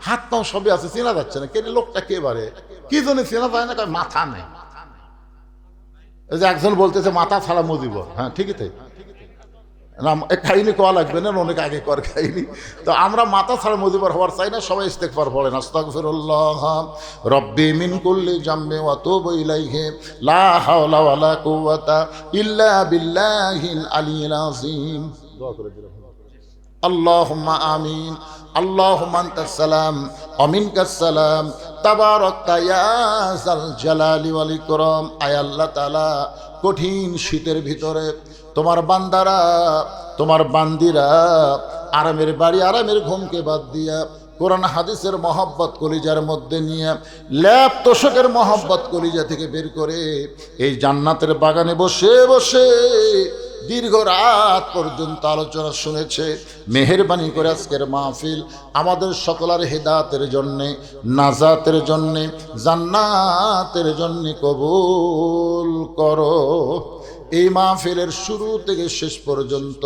হাত পাও সবই আছে, চেনা যাচ্ছে না। কে লোকটা কে বারে, কি জন্য চেনা যায় না? মাথা নেই। এই যে একজন বলতেছে মাথা ছাড়া মজিব। হ্যাঁ ঠিকই তাই না, খাইনি কোয়া লাগবে না, অনেক আগে কর খাইনি। তো আমরা মাথা ছাড়া মজিবর হওয়ার চাই না। সবাই ইস্তেগফার পড়েন, আস্তাগফিরুল্লাহ রব্বি মিন কুল্লি জামবি ওয়া তুবু ইলাইহি, লা হাওলা ওয়ালা কুওয়াতা ইল্লা বিল্লাহিল আলিয়্যিল আযীম। দোয়া করে দিলাম। আল্লাহুম্মা আমিন। আল্লাহুম্মা আনতাস সালাম ওয়া মিনকাস সালাম, তাবারাকতা ইয়া যাল জালালি ওয়াল ইকরাম। আয় আল্লাহ তাআলা, কঠিন শীতের ভিতরে তোমার বান্দারা, তোমার বান্দিরা আরামের বাড়ি, আরামের ঘুমকে বাদ দিয়া কোরআন হাদিসের মহব্বত কলিজার মধ্যে নিয়ে, ল্যাপ তোষকের মহব্বত কলিজা থেকে বের করে এই জান্নাতের বাগানে বসে বসে দীর্ঘ রাত পর্যন্ত আলোচনা শুনেছে। মেহেরবানি করে আজকের মাহফিল আমাদের সকলের হেদায়েতের জন্যে, নাজাতের জন্যে, জান্নাতের জন্যে কবুল করো। এই মাহফিলের শুরু থেকে শেষ পর্যন্ত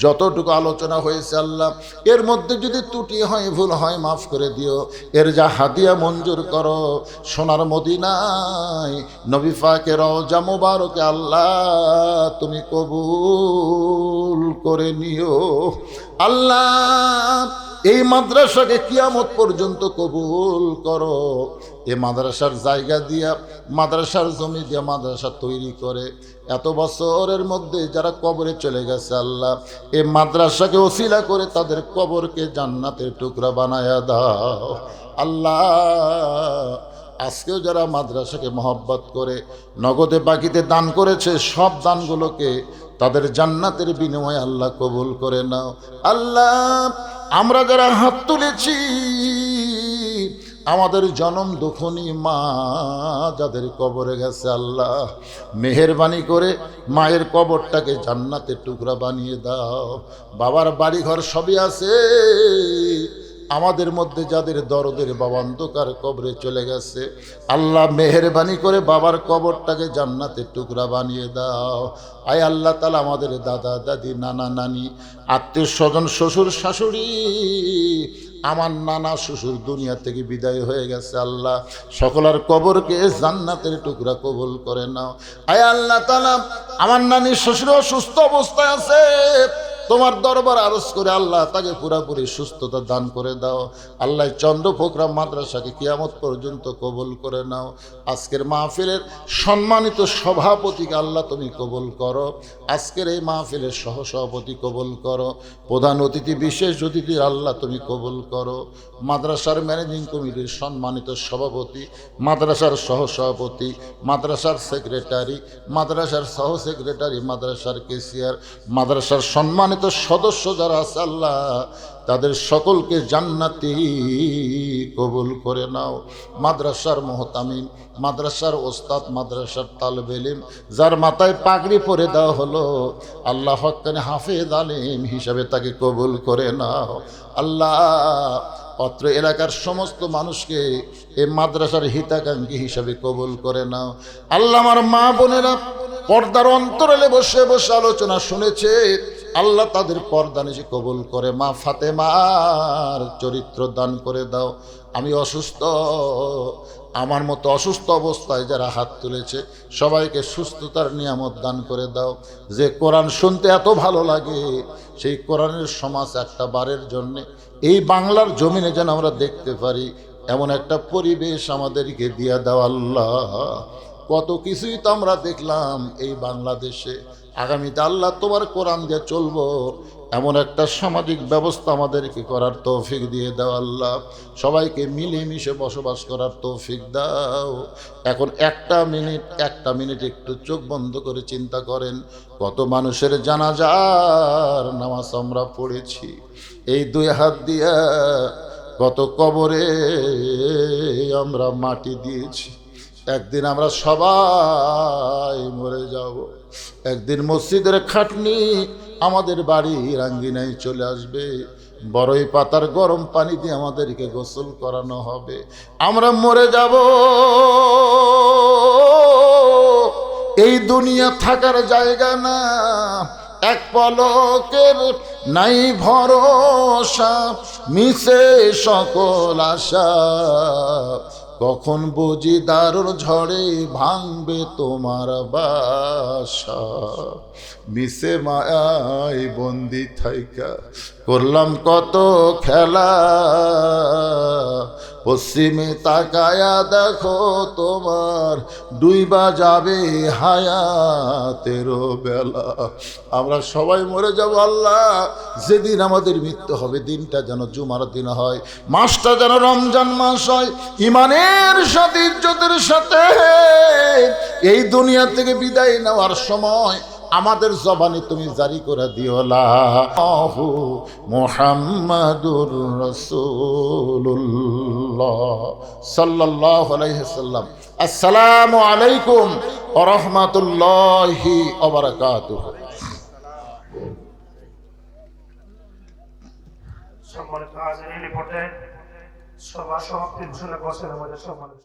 যতটুকু আলোচনা হয়েছে আল্লাহ, এর মধ্যে যদি ত্রুটি হয়, ভুল হয়, মাফ করে দিও। এর যা হাদিয়া মঞ্জুর করো সোনার মদিনায় নবী পাকের রওজা মুবারকে আল্লাহ তুমি কবুল করে নিও। আল্লাহ এই মাদ্রাসাকে কিয়ামত পর্যন্ত কবুল করো। এ মাদ্রাসার জায়গা দিয়া, মাদ্রাসার জমি দিয়া মাদ্রাসা তৈরি করে এত বছরের মধ্যে যারা কবরে চলে গেছে আল্লাহ, এ মাদ্রাসাকে ওসিলা করে তাদের কবরকে জান্নাতের টুকরা বানায়া দাও। আল্লাহ আজকেও যারা মাদ্রাসাকে মহব্বত করে নগদে বাকিতে দান করেছে, সব দানগুলোকে তাদের জান্নাতের বিনিময়ে আল্লাহ কবুল করে নাও। আল্লাহ আমরা যারা হাত তুলেছি, আমাদের জনম দুঃখনী মা যাদের কবরে গেছে আল্লাহ, মেহেরবানি করে মায়ের কবরটাকে জান্নাতের টুকরা বানিয়ে দাও। বাবার বাড়িঘর সবই আছে, আমাদের মধ্যে যাদের দরদের বাবা অন্ধকার কবরে চলে গেছে আল্লাহ, মেহেরবানি করে বাবার কবরটাকে জান্নাতের টুকরা বানিয়ে দাও। আয় আল্লাহ তাআলা আমাদের দাদা দাদি, নানা নানি, আত্মীয় স্বজন, শ্বশুর শাশুড়ি, আমার নানা শ্বশুর দুনিয়া থেকে বিদায় হয়ে গেছে আল্লাহ, সকলের কবরকে জান্নাতের টুকরা কবুল করে নাও। আয় আল্লাহ তাআলা আমার নানি শ্বশুর অসুস্থ অবস্থায় আছে, তোমার দরবার আরজ করে আল্লাহ তাকে পুরাপুরি সুস্থতা দান করে দাও। আল্লাহ চন্দ্রপোখরা মাদ্রাসাকে কিয়ামত পর্যন্ত কবুল করে নাও। আজকের মাহফিলের সম্মানিত সভাপতিকে আল্লাহ তুমি কবুল করো। আজকের এই মাহফিলের সহসভাপতি কবুল করো। প্রধান অতিথি, বিশেষ অতিথির আল্লাহ তুমি কবুল করো। মাদ্রাসার ম্যানেজিং কমিটির সম্মানিত সভাপতি, মাদ্রাসার সহসভাপতি, মাদ্রাসার সেক্রেটারি, মাদ্রাসার সহ সেক্রেটারি, মাদ্রাসার কেসিয়ার, মাদ্রাসার সম্মানিত সম্মানিত সদস্য যারা আছে আল্লাহ তাদের সকলকে জান্নাতি কবুল করে নাও। মাদ্রাসার মুহতামিম, মাদ্রাসার ওস্তাদ, মাদ্রাসার তালেবে ইলম যার মাথায় পাগড়ি পরে দেওয়া হলো আল্লাহ হক্কানি হাফেজ আলিম হিসাবে তাকে কবুল করে নাও। আল্লাহ অত্র এলাকার সমস্ত মানুষকে এই মাদ্রাসার হিতাকাঙ্ক্ষী হিসাবে কবুল করে নাও। আল্লাহ আমার মা বোনেরা পর্দার অন্তরালে বসে বসে আলোচনা শুনেছে আল্লাহ তাদের পর্দা নিশি কবুল করে। মা ফাতেমার চরিত্র দান করে দাও। আমি অসুস্থ, আমার মতো অসুস্থ অবস্থায় যারা হাত তুলেছে সবাইকে সুস্থতার নিয়ামত দান করে দাও। যে কোরআন শুনতে এত ভালো লাগে সেই কোরআনের সমাজ একটা বারের জন্যে এই বাংলার জমিনে যেন আমরা দেখতে পারি এমন একটা পরিবেশ আমাদেরকে দিয়ে দাও আল্লাহ। কত কিছুই তো আমরা দেখলাম এই বাংলাদেশে, আগামীতে আল্লাহ তোমার কোরআন দিয়ে চলবো এমন একটা সামাজিক ব্যবস্থা আমাদেরকে করার তৌফিক দিয়ে দাও আল্লাহ। সবাইকে মিলেমিশে বসবাস করার তৌফিক দাও। এখন একটা মিনিট একটু চোখ বন্ধ করে চিন্তা করেন কত মানুষের জানাজার নামাজ আমরা পড়েছি, এই দুই হাত দিয়া কত কবরে আমরা মাটি দিয়েছি। একদিন আমরা সবাই মরে যাব, একদিন মসজিদের খাটনি আমাদের বাড়ির আঙ্গিনায় চলে আসবে, বড়ই পাতার গরম পানি দিয়ে আমাদেরকে গোসল করানো হবে, আমরা মরে যাব। এই দুনিয়া থাকার জায়গা না, এক পলকের নাই ভরসা, মিশে সকল আশা, কখন বুঝি দারুর ঝড়ে ভাঙবে তোমার বাসা। মিশে মায়ায় বন্দি থাইকা করলাম কত খেলা, পশ্চিমে তাকায়া দেখো তোমার ডুইবা যাবে হায়াতেরও বেলা। আমরা সবাই মরে যাব আল্লাহ। যেদিন আমাদের মৃত্যু হবে দিনটা যেন জুমার দিন হয়, মাসটা যেন রমজান মাস হয়, ইমানের সাথে ইজ্জতের সাথে এই দুনিয়া থেকে বিদায় নেওয়ার সময় আমাদের জবানে তুমি জারি করে দিও লা মুহাম্মাদুর রাসূলুল্লাহ সাল্লাল্লাহু আলাইহি ওয়াসাল্লাম। আসসালামু আলাইকুম ওয়া রাহমাতুল্লাহি ওয়া বারাকাতুহু। সম্মানিত হাজিরিন, এই পর্যায়ে সভা সমাপ্তি ঘোষণা করছেন আমাদের সম্মানিত